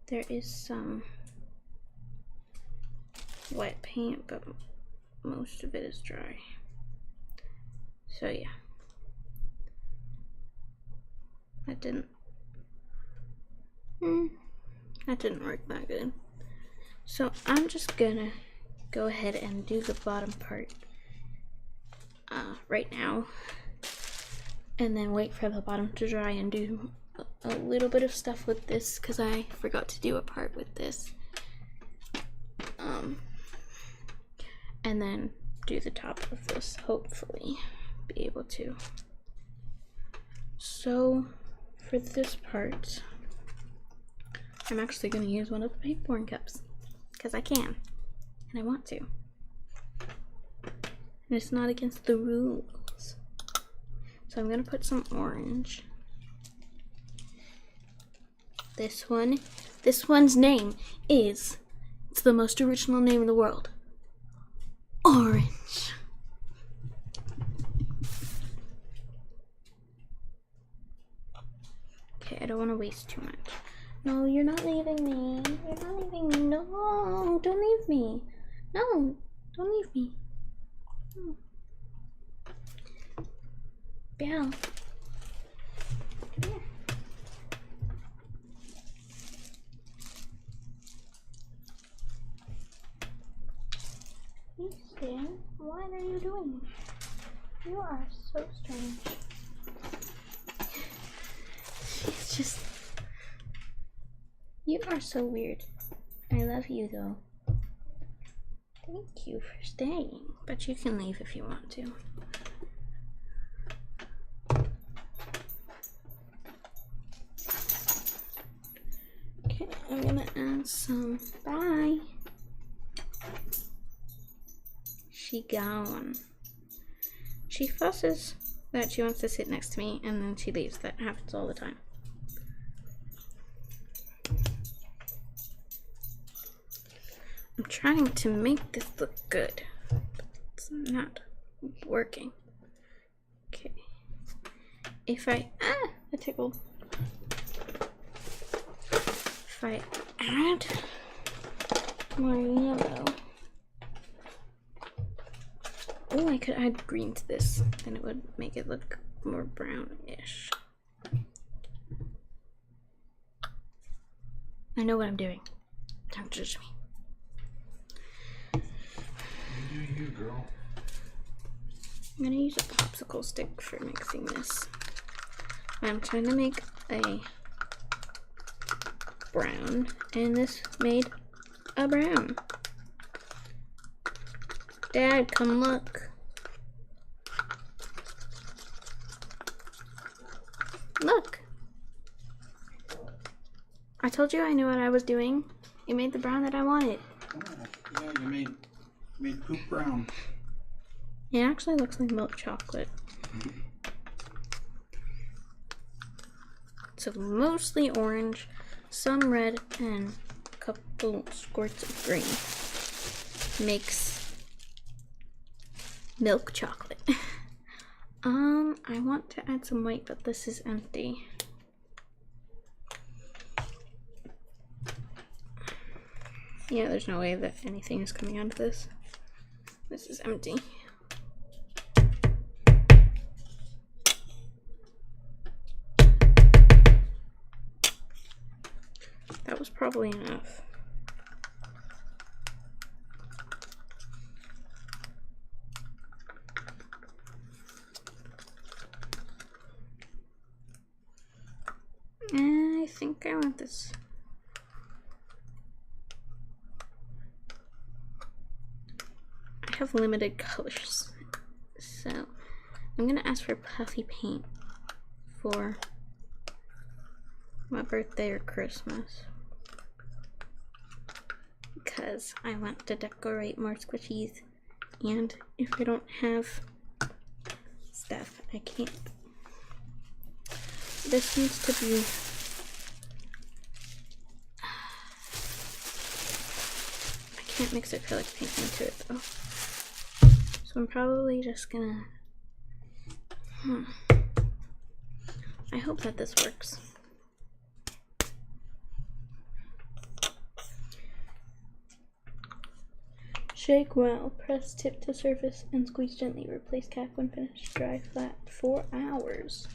Speaker 1: there is some wet paint, but most of it is dry. So yeah, that didn't work that good. So I'm just gonna go ahead and do the bottom part right now, and then wait for the bottom to dry and do a little bit of stuff with this, because I forgot to do a part with this, and then do the top of this, hopefully be able to. So for this part, I'm actually going to use one of the paint pouring cups because I can and I want to, and it's not against the rules. So I'm going to put some orange. This one's name is, it's the most original name in the world, Orange. Okay, I don't want to waste too much. No, you're not leaving me. You're not leaving me. No, don't leave me. No, don't leave me. No. Belle. Come here. Houston, what are you doing? You are so strange. It's just... You are so weird. I love you though. Thank you for staying, but you can leave if you want to. Okay, I'm gonna add some. Bye. She gone. She fusses that she wants to sit next to me and then she leaves. That happens all the time. I'm trying to make this look good, but it's not working. Okay. If I that tickled. If I add more yellow. Oh, I could add green to this, then it would make it look more brownish. I know what I'm doing. Don't judge me.
Speaker 2: You do you, girl.
Speaker 1: I'm gonna use a popsicle stick for mixing this. I'm trying to make a brown, and this made a brown. Dad, come look. Look. I told you I knew what I was doing. You made the brown that I wanted.
Speaker 2: Oh, yeah, you made poop brown.
Speaker 1: It actually looks like milk chocolate. So mostly orange, some red, and a couple squirts of green makes milk chocolate. I want to add some white, but this is empty. Yeah, there's no way that anything is coming out of this. This is empty. That was probably enough. I think I want this. I have limited colors, so I'm gonna ask for puffy paint for my birthday or Christmas because I want to decorate more squishies, and if I don't have stuff, I can't. This needs to be I can't mix acrylic paint into it though, so I'm probably just gonna I hope that this works. Shake well, press tip to surface and squeeze gently. Replace cap when finished. Dry flat 4 hours.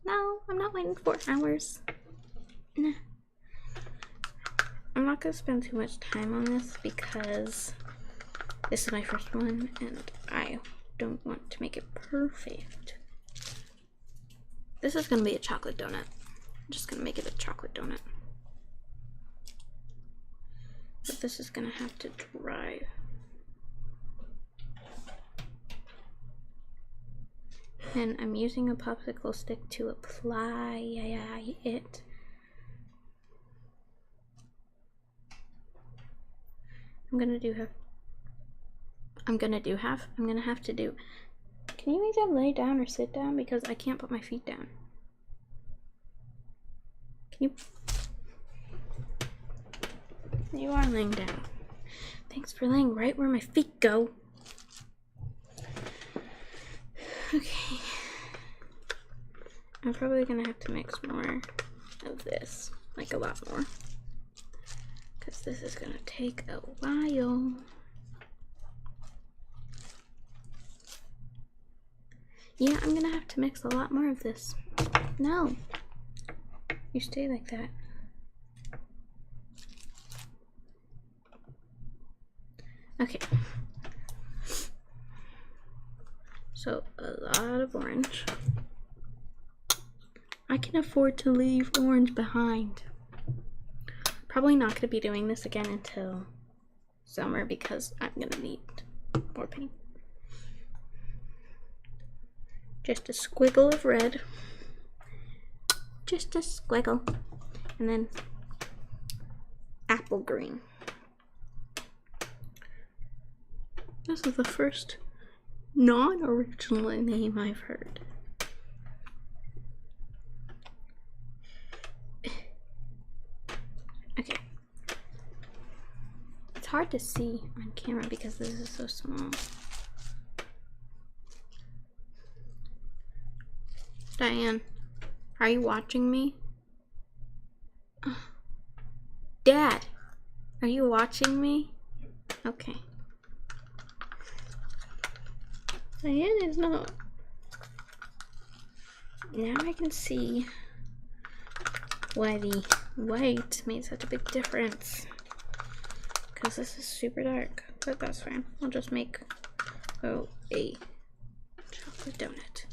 Speaker 1: No, I'm not waiting 4 hours. Nah. I'm not gonna spend too much time on this because this is my first one and I don't want to make it perfect. This is gonna be a chocolate donut. I'm just gonna make it a chocolate donut. But this is gonna have to dry. And I'm using a popsicle stick to apply it. I'm gonna have to do. Can you either lay down or sit down because I can't put my feet down? Can you? You are laying down. Thanks for laying right where my feet go. Okay. I'm probably gonna have to mix more of this, like a lot more, because this is gonna take a while. Yeah, I'm gonna have to mix a lot more of this. No. You stay like that. Okay. So a lot of orange. I can afford to leave orange behind. Probably not going to be doing this again until summer because I'm going to need more paint. Just a squiggle of red. Just a squiggle. And then apple green. This is the first non-original name I've heard. Okay. It's hard to see on camera because this is so small. Diane, are you watching me? Dad, are you watching me? Okay. Diane is not. Now I can see why the white made such a big difference. Because this is super dark, but that's fine. I'll just make a chocolate donut.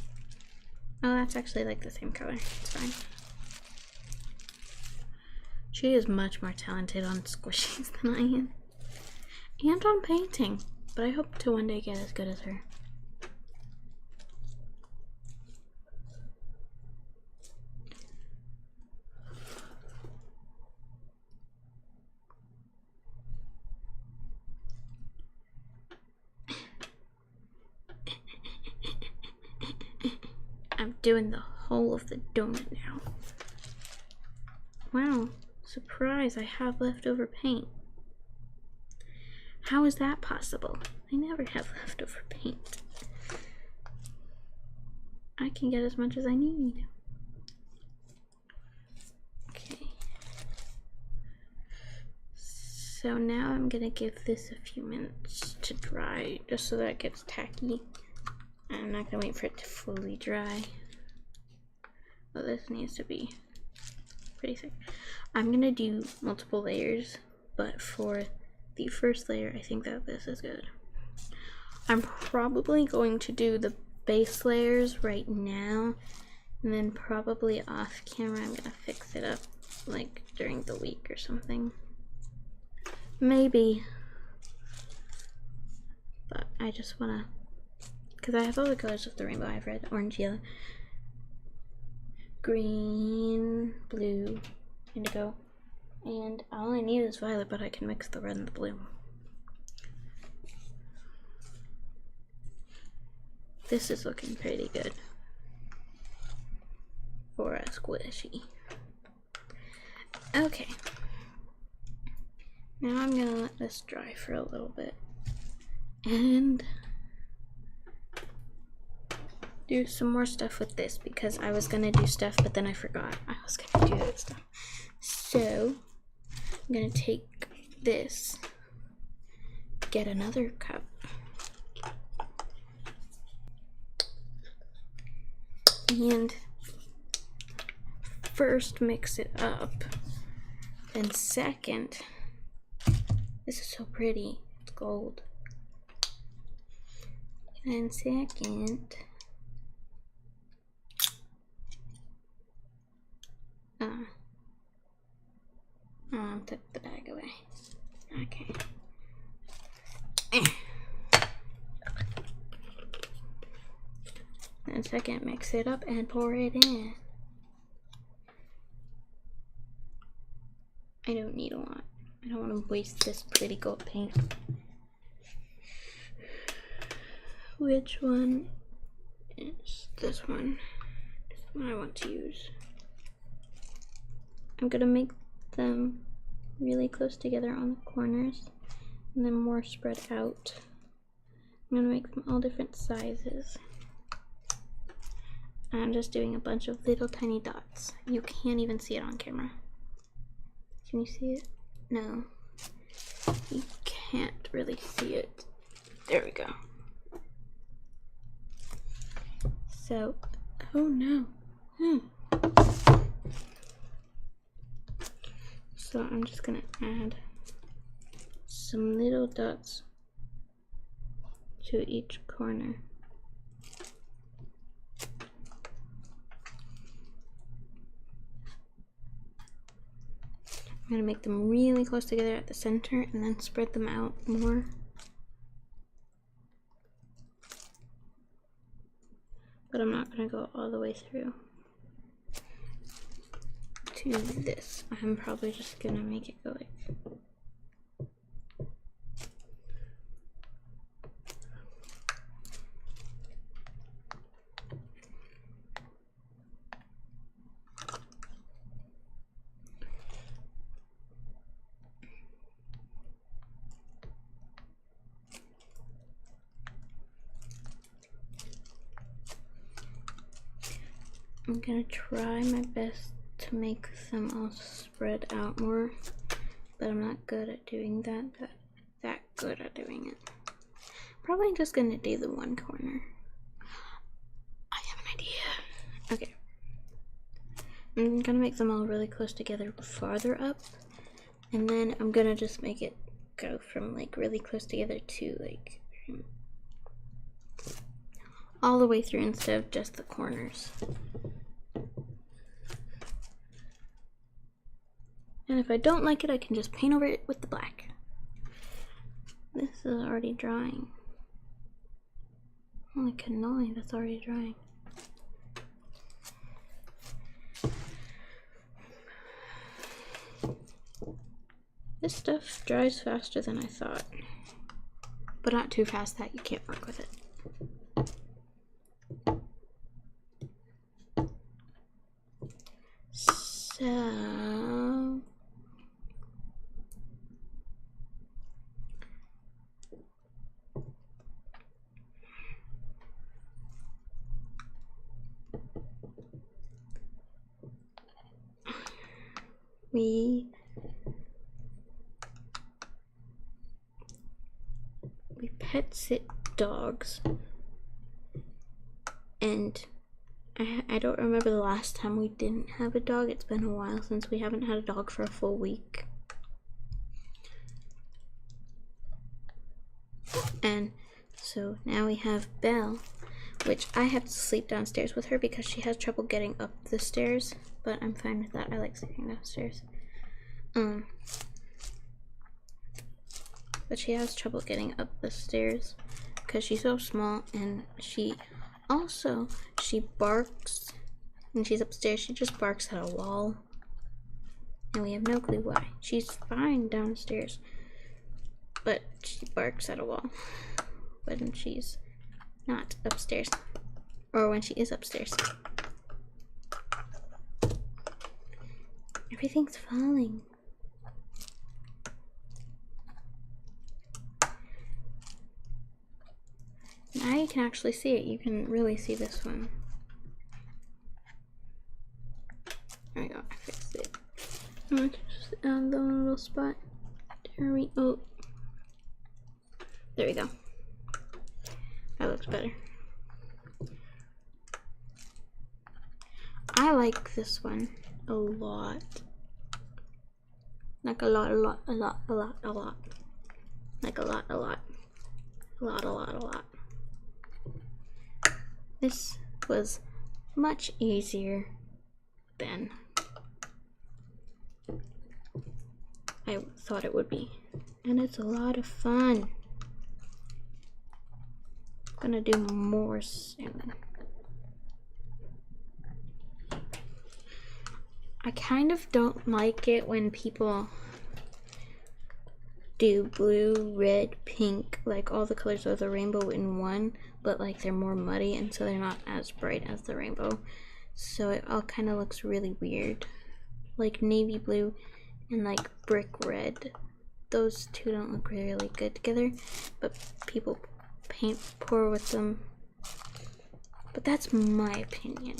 Speaker 1: Oh, that's actually like the same color. It's fine. She is much more talented on squishies than I am. And on painting. But I hope to one day get as good as her. I'm doing the whole of the donut now. Wow, surprise, I have leftover paint. How is that possible? I never have leftover paint. I can get as much as I need. Okay. So now I'm gonna give this a few minutes to dry just so that it gets tacky. I'm not gonna wait for it to fully dry. Well, this needs to be pretty thick. I'm gonna do multiple layers, but for the first layer, I think that this is good. I'm probably going to do the base layers right now, and then probably off camera, I'm gonna fix it up like during the week or something. Maybe. But I just wanna, because I have all the colors of the rainbow. I have red, orange, yellow, green, blue, indigo, and all I need is violet, but I can mix the red and the blue. This is looking pretty good for a squishy. Okay. Now I'm gonna let this dry for a little bit and do some more stuff with this because I was gonna do stuff, but then I forgot I was gonna do that stuff. So I'm gonna take this, get another cup, and first mix it up, then second, this is so pretty, it's gold, and second, took the bag away. Okay. And second, mix it up and pour it in. I don't need a lot. I don't want to waste this pretty gold paint. Which one is this one? This is the one I want to use. I'm gonna make them really close together on the corners and then more spread out. I'm gonna make them all different sizes. I'm just doing a bunch of little tiny dots. You can't even see it on camera. Can you see it? No. You can't really see it. There we go. So, oh no. So I'm just gonna add some little dots to each corner. gonna make them really close together at the center and then spread them out more. But I'm not gonna go all the way through to this. I'm probably just gonna make it go like. I'm gonna try my best to make them all spread out more, but I'm not good at doing that good at doing it. Probably just gonna do the one corner. I have an idea. Okay. I'm gonna make them all really close together farther up, and then I'm gonna just make it go from like really close together to like all the way through instead of just the corners. And if I don't like it, I can just paint over it with the black. This is already drying. Holy cannoli, that's already drying. This stuff dries faster than I thought. But not too fast that you can't work with it. So we pet sit dogs, and I don't remember the last time we didn't have a dog. It's been a while since we haven't had a dog for a full week. And so now we have Belle, which I have to sleep downstairs with her because she has trouble getting up the stairs, but I'm fine with that. I like sleeping downstairs. But she has trouble getting up the stairs because she's so small, and she barks when she's upstairs. She just barks at a wall, and we have no clue why. She's fine downstairs, but she barks at a wall when she's not upstairs, or when she is upstairs. Everything's falling. Now you can actually see it. You can really see this one. There we go. I fixed it. Let's just add the little spot. There we go. There we go. That looks better. I like this one a lot. Like a lot. Like a lot. This was much easier than I thought it would be. And it's a lot of fun. I'm gonna do more soon. I kind of don't like it when people do blue, red, pink, like all the colors of the rainbow in one, but like they're more muddy and so they're not as bright as the rainbow. So it all kind of looks really weird. Like navy blue and like brick red. Those two don't look really good together, but people paint pour with them. But that's my opinion.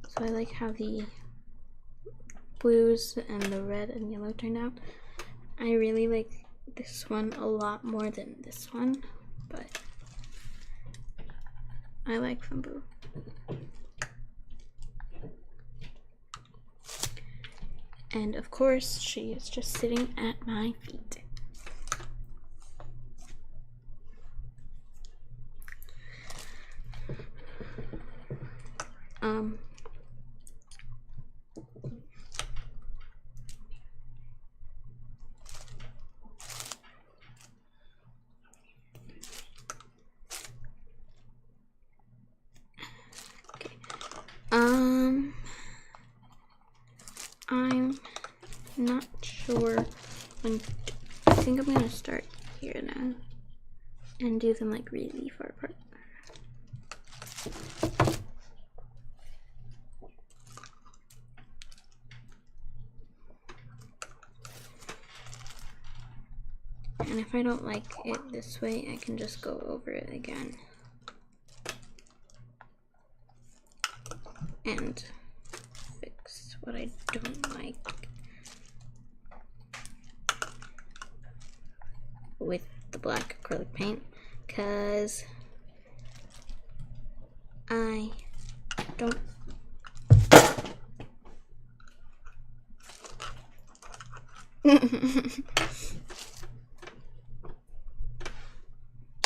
Speaker 1: So I like how the blues and the red and yellow turned out. I really like this one a lot more than this one, but I like Bamboo. And of course, she is just sitting at my feet. I'm not sure when. I think I'm gonna start here now and do them like really far apart. And if I don't like it this way, I can just go over it again and fix what I don't like with the black acrylic paint, because I don't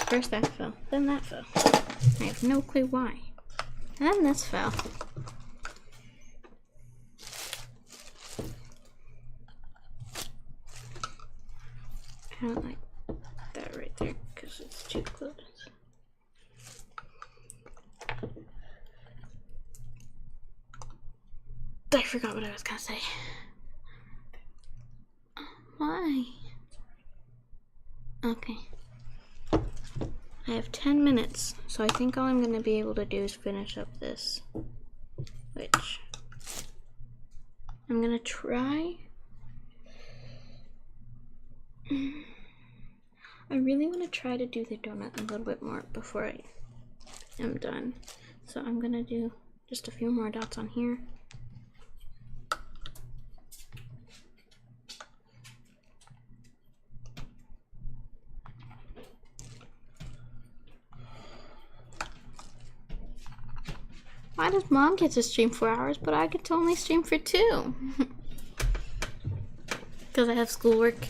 Speaker 1: First that fell, then that fell. I have no clue why. And then this fell. I don't like that right there because it's too close. I forgot what I was gonna say. Why? Okay. I have 10 minutes, so I think all I'm gonna be able to do is finish up this, which I'm gonna try. I really want to try to do the donut a little bit more before I am done. So I'm gonna do just a few more dots on here. Why does Mom get to stream 4 hours, but I get to only stream for 2? Because I have schoolwork.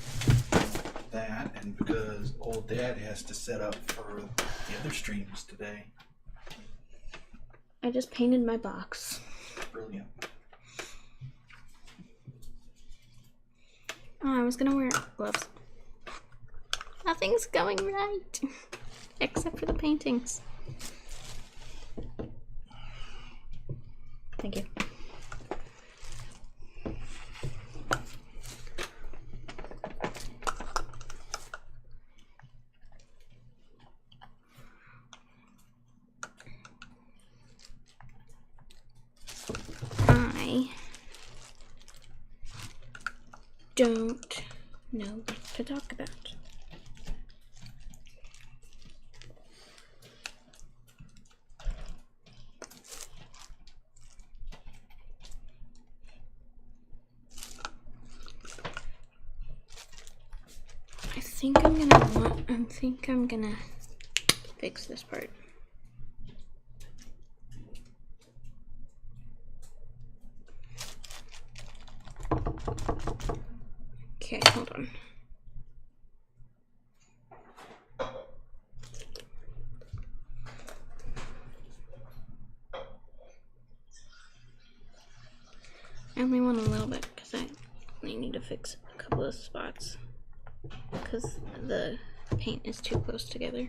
Speaker 2: That, and because old Dad has to set up for the other streams today.
Speaker 1: I just painted my box.
Speaker 2: Brilliant.
Speaker 1: Oh, I was gonna wear gloves. Nothing's going right. Except for the paintings. Thank you. I don't know what to talk about. I think I'm gonna fix this part. Okay, hold on. I only want a little bit because I need to fix a couple of spots because the paint is too close together.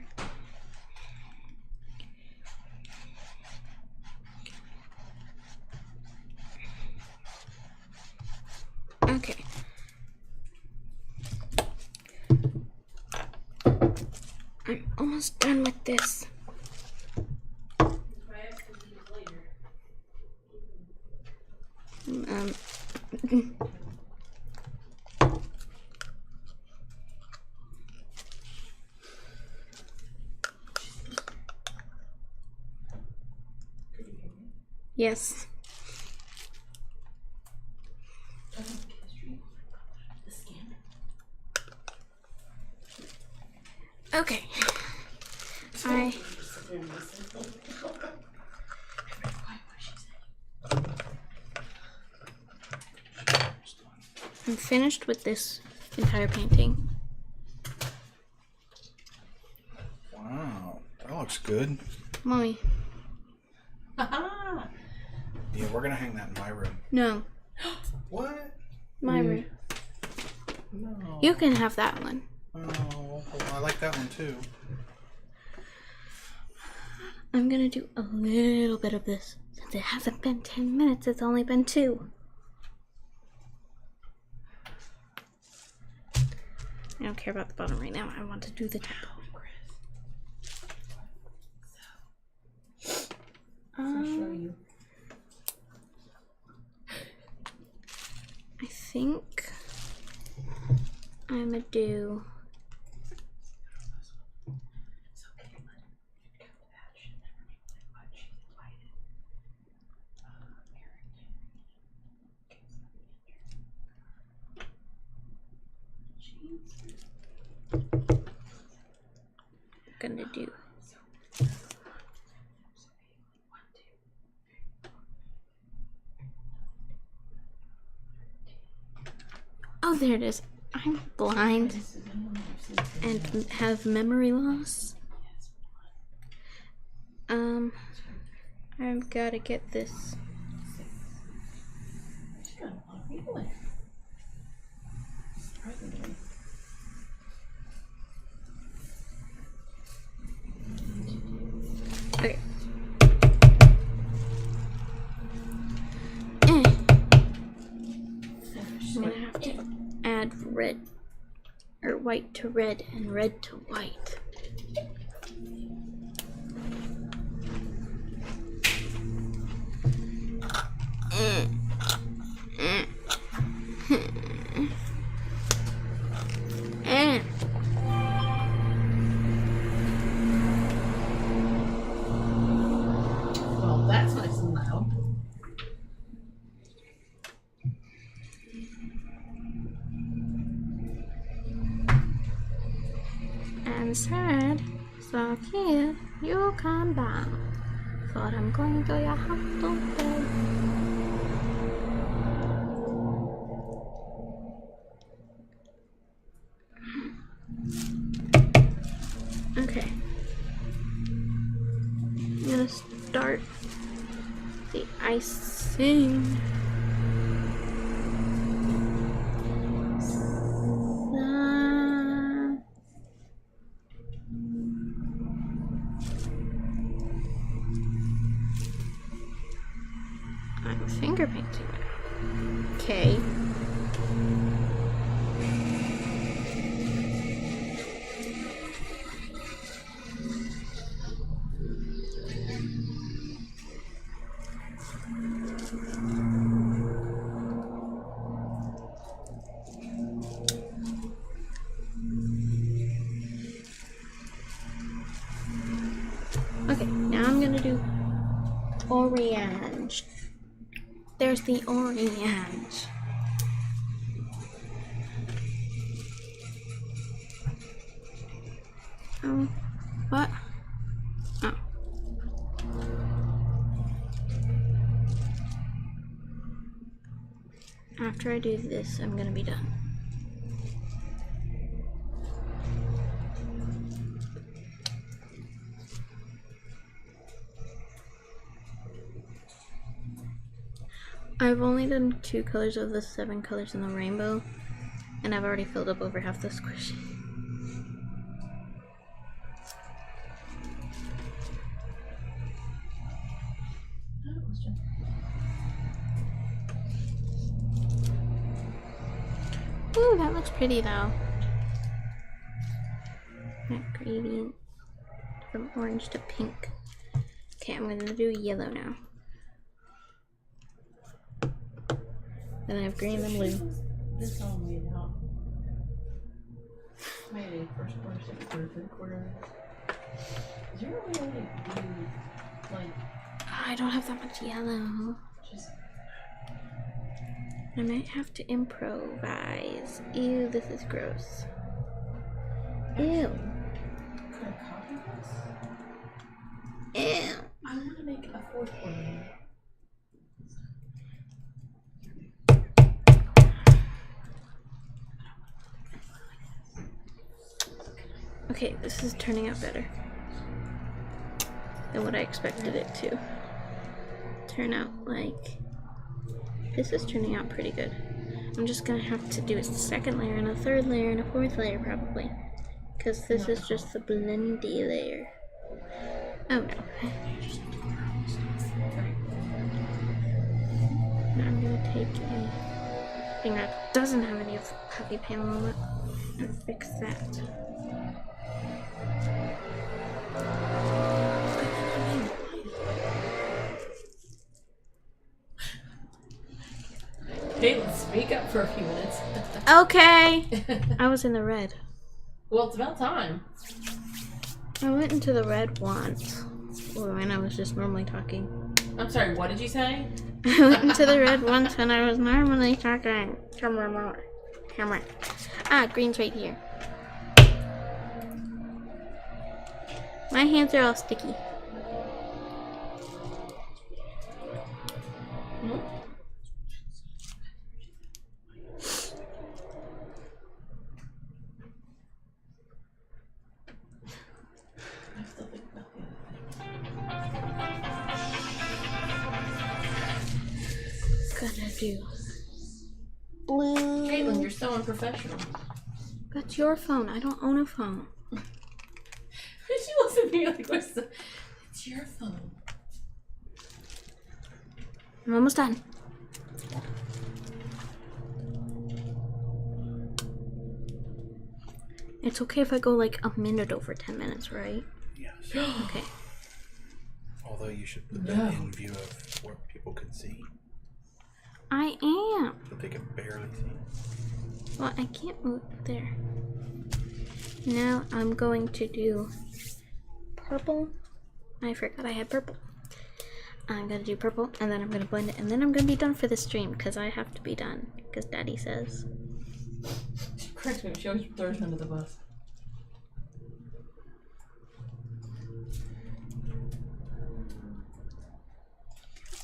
Speaker 1: Okay. I'm almost done with this. Yes. Okay. I'm finished with this entire painting.
Speaker 2: Wow, that looks good.
Speaker 1: Mommy.
Speaker 2: Yeah, we're gonna hang that in my room.
Speaker 1: No,
Speaker 2: What?
Speaker 1: my room.
Speaker 2: No.
Speaker 1: You can have that one.
Speaker 2: Oh, well, I like that one too.
Speaker 1: I'm gonna do a little bit of this. Since it hasn't been 10 minutes, it's only been 2. I don't care about the bottom right now. I want to do the top.
Speaker 3: I'll show you.
Speaker 1: I think I'm gonna do. Gonna do. Oh, there it is. I'm blind and have memory loss. I've got to get this. Okay. I'm gonna have to add red or white to red and red to white.
Speaker 3: Well, that's nice and loud.
Speaker 1: I'm sad, so here you come back. For I'm going to your house to bed. Okay. I'm gonna start the icing. I'm finger painting now. Okay. Okay, now I'm gonna do orange. There's the orange. Oh, what? Oh. After I do this, I'm gonna be done. I've only done 2 colors of the 7 colors in the rainbow, and I've already filled up over half the squishy. Ooh, that looks pretty though. That gradient from orange to pink. Okay, I'm gonna do yellow now. Then I have green and blue.
Speaker 3: This all made out. Made a first quarter, second quarter, third quarter. Is there a way to do, like,
Speaker 1: I don't have that much yellow.
Speaker 3: just.
Speaker 1: I might have to improvise. Ew, this is gross. Ew.
Speaker 3: Could I copy this?
Speaker 1: Ew.
Speaker 3: I want to make a fourth one.
Speaker 1: Okay, this is turning out better than what I expected it to turn out like... This is turning out pretty good. I'm just gonna have to do a second layer and a third layer and a fourth layer probably. Because this is just the blendy layer. Oh no. Now I'm gonna take a thing that doesn't have any of puppy paint on it and fix that.
Speaker 3: Hey, let's speak up for a few minutes.
Speaker 1: Okay! I was in the red.
Speaker 3: Well, it's about time.
Speaker 1: I went into the red once. When I was just normally talking.
Speaker 3: I'm sorry, what did you say?
Speaker 1: I went into the red once when I was normally talking. Come on. Ah, green's right here. My hands are all sticky. Gonna do blue.
Speaker 3: Caitlin, you're so unprofessional.
Speaker 1: That's your phone. I don't own a phone.
Speaker 3: She looks at me like, what's the... It's your phone.
Speaker 1: I'm almost done. It's okay if I go like a minute over 10 minutes, right?
Speaker 2: Yes.
Speaker 1: Okay.
Speaker 2: Although you should put that in view of what people can see.
Speaker 1: I am.
Speaker 2: But they can barely see.
Speaker 1: Well, I can't move there. Now I'm going to do purple. I forgot I had purple. I'm gonna do purple, and then I'm gonna blend it, and then I'm gonna be done for the stream because I have to be done because Daddy says.
Speaker 3: She corrects me. She always throws me under the bus.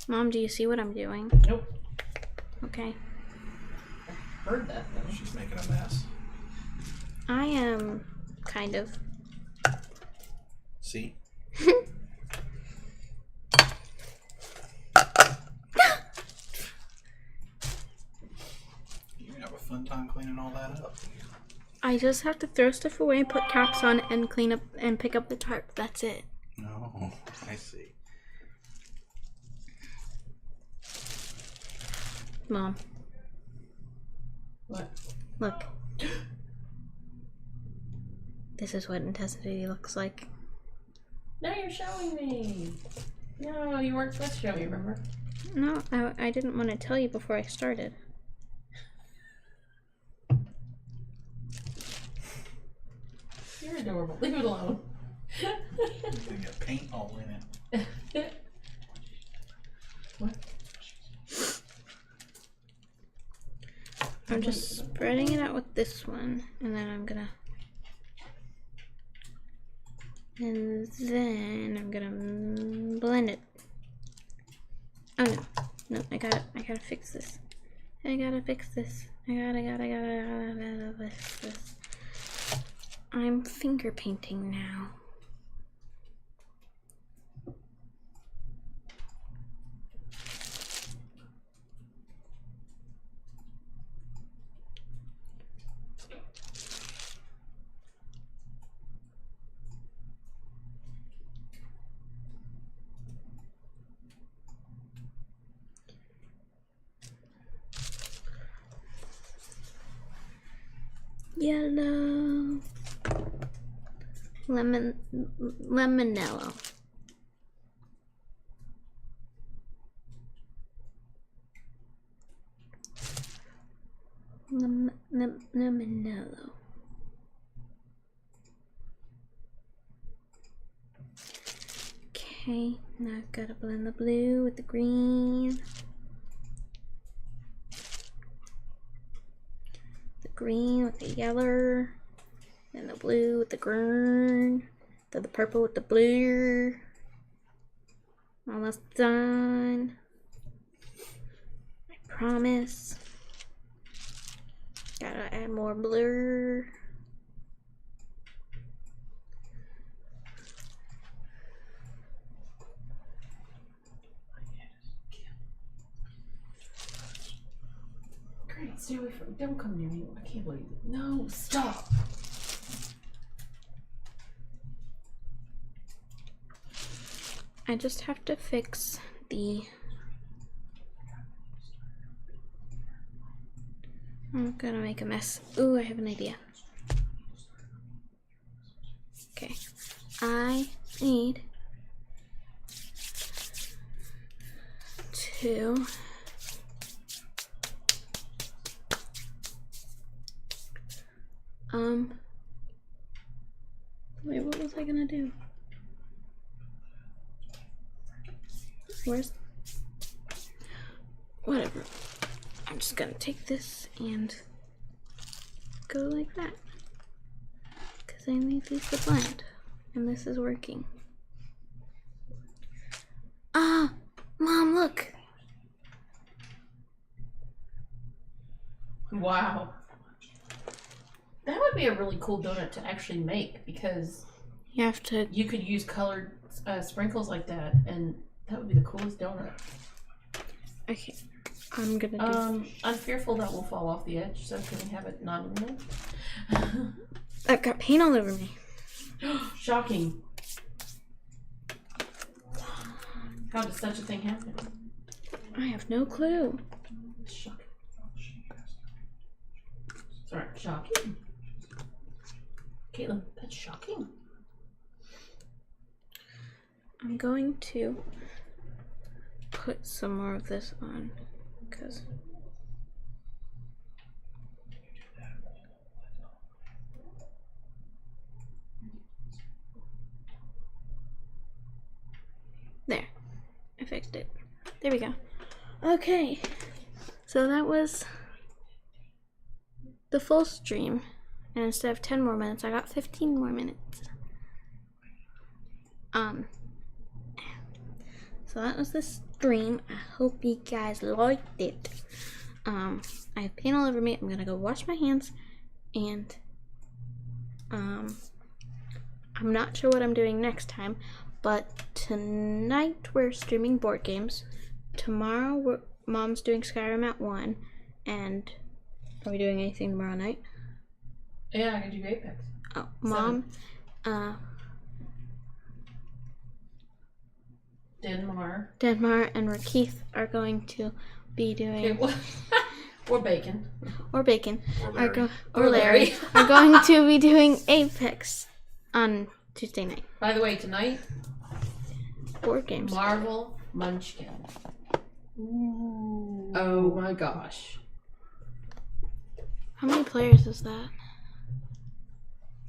Speaker 1: Mom, do you see what I'm doing?
Speaker 3: Nope.
Speaker 1: Okay.
Speaker 3: I heard that though.
Speaker 2: She's making a mess.
Speaker 1: I am kind of.
Speaker 2: See? You have a fun time cleaning all that up.
Speaker 1: I just have to throw stuff away, put caps on, and clean up and pick up the tarp. That's it.
Speaker 2: Oh, I see.
Speaker 1: Mom,
Speaker 3: What?
Speaker 1: look. This is what intensity looks like.
Speaker 3: Now you're showing me. No, you weren't supposed to show me, remember?
Speaker 1: No, I didn't want to tell you before I started.
Speaker 3: You're adorable. Leave it alone.
Speaker 2: They got paint all in it.
Speaker 3: What?
Speaker 1: I'm just spreading it out with this one, and then I'm gonna... And then I'm gonna blend it. Oh no. No, I gotta fix this. I gotta fix this. I gotta fix this. I'm finger painting now. Yellow. Lemonello. Lemonello. Okay, now I've got to blend the blue with the green. The green with the yellow. And the blue with the green. Then the purple with the blue. Almost done. I promise. Gotta add more blue.
Speaker 3: Great, stay away from me. Don't come near me. I can't believe it. No, stop.
Speaker 1: I just have to fix the... I'm gonna make a mess. Ooh, I have an idea. Okay. I need to wait, what was I gonna do? Whatever. I'm just gonna take this and go like that. Because I need these to blend. And this is working. Ah! Mom, look!
Speaker 3: Wow. That would be a really cool donut to actually make because
Speaker 1: You have to...
Speaker 3: you could use colored sprinkles like that, and that would be the coolest donut.
Speaker 1: Okay. I'm gonna do...
Speaker 3: I'm fearful that will fall off the edge, so can we have it not in there?
Speaker 1: I've got paint all over me.
Speaker 3: Shocking. How does such a thing happen?
Speaker 1: I have no clue.
Speaker 3: Shocking. Sorry, shocking. Caitlin, that's shocking.
Speaker 1: I'm going to put some more of this on because there, I fixed it. There we go. Okay, so that was the full stream, and instead of 10 more minutes, I got 15 more minutes. So that was the stream. I hope you guys liked it. I have paint all over me. I'm gonna go wash my hands, and I'm not sure what I'm doing next time, but tonight we're streaming board games. Tomorrow Mom's doing Skyrim at 1, and are we doing anything tomorrow night?
Speaker 3: Yeah, I can do Apex.
Speaker 1: Oh, Mom, Denmar and Rakeith are going to be doing,
Speaker 3: or Bacon.
Speaker 1: or Bacon,
Speaker 3: Or Larry.
Speaker 1: are going to be doing Apex on Tuesday night.
Speaker 3: By the way, tonight,
Speaker 1: Board games.
Speaker 3: Marvel Munchkin. Ooh. Oh my gosh.
Speaker 1: How many players is that?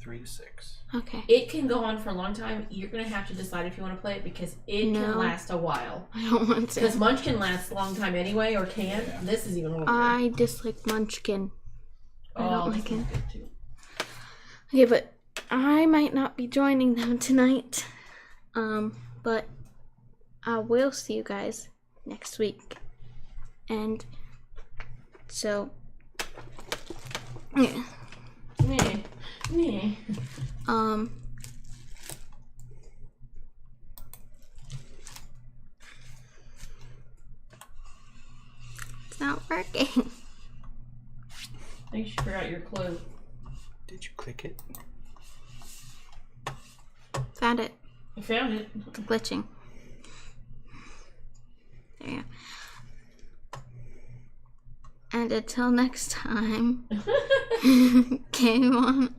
Speaker 2: 3 to 6.
Speaker 1: Okay.
Speaker 3: It can go on for a long time. You're going to have to decide if you want to play it because it can last a while.
Speaker 1: I don't want to.
Speaker 3: Because Munchkin lasts a long time anyway, or can. Yeah. This is even longer.
Speaker 1: I dislike Munchkin. I don't like it.
Speaker 3: Too.
Speaker 1: Okay, but I might not be joining them tonight. But I will see you guys next week. And so, yeah.
Speaker 3: Me.
Speaker 1: It's not working.
Speaker 3: I think you forgot your clue.
Speaker 2: Did you click it?
Speaker 1: Found it.
Speaker 3: I found it.
Speaker 1: It's glitching. There you go. And until next time, game on.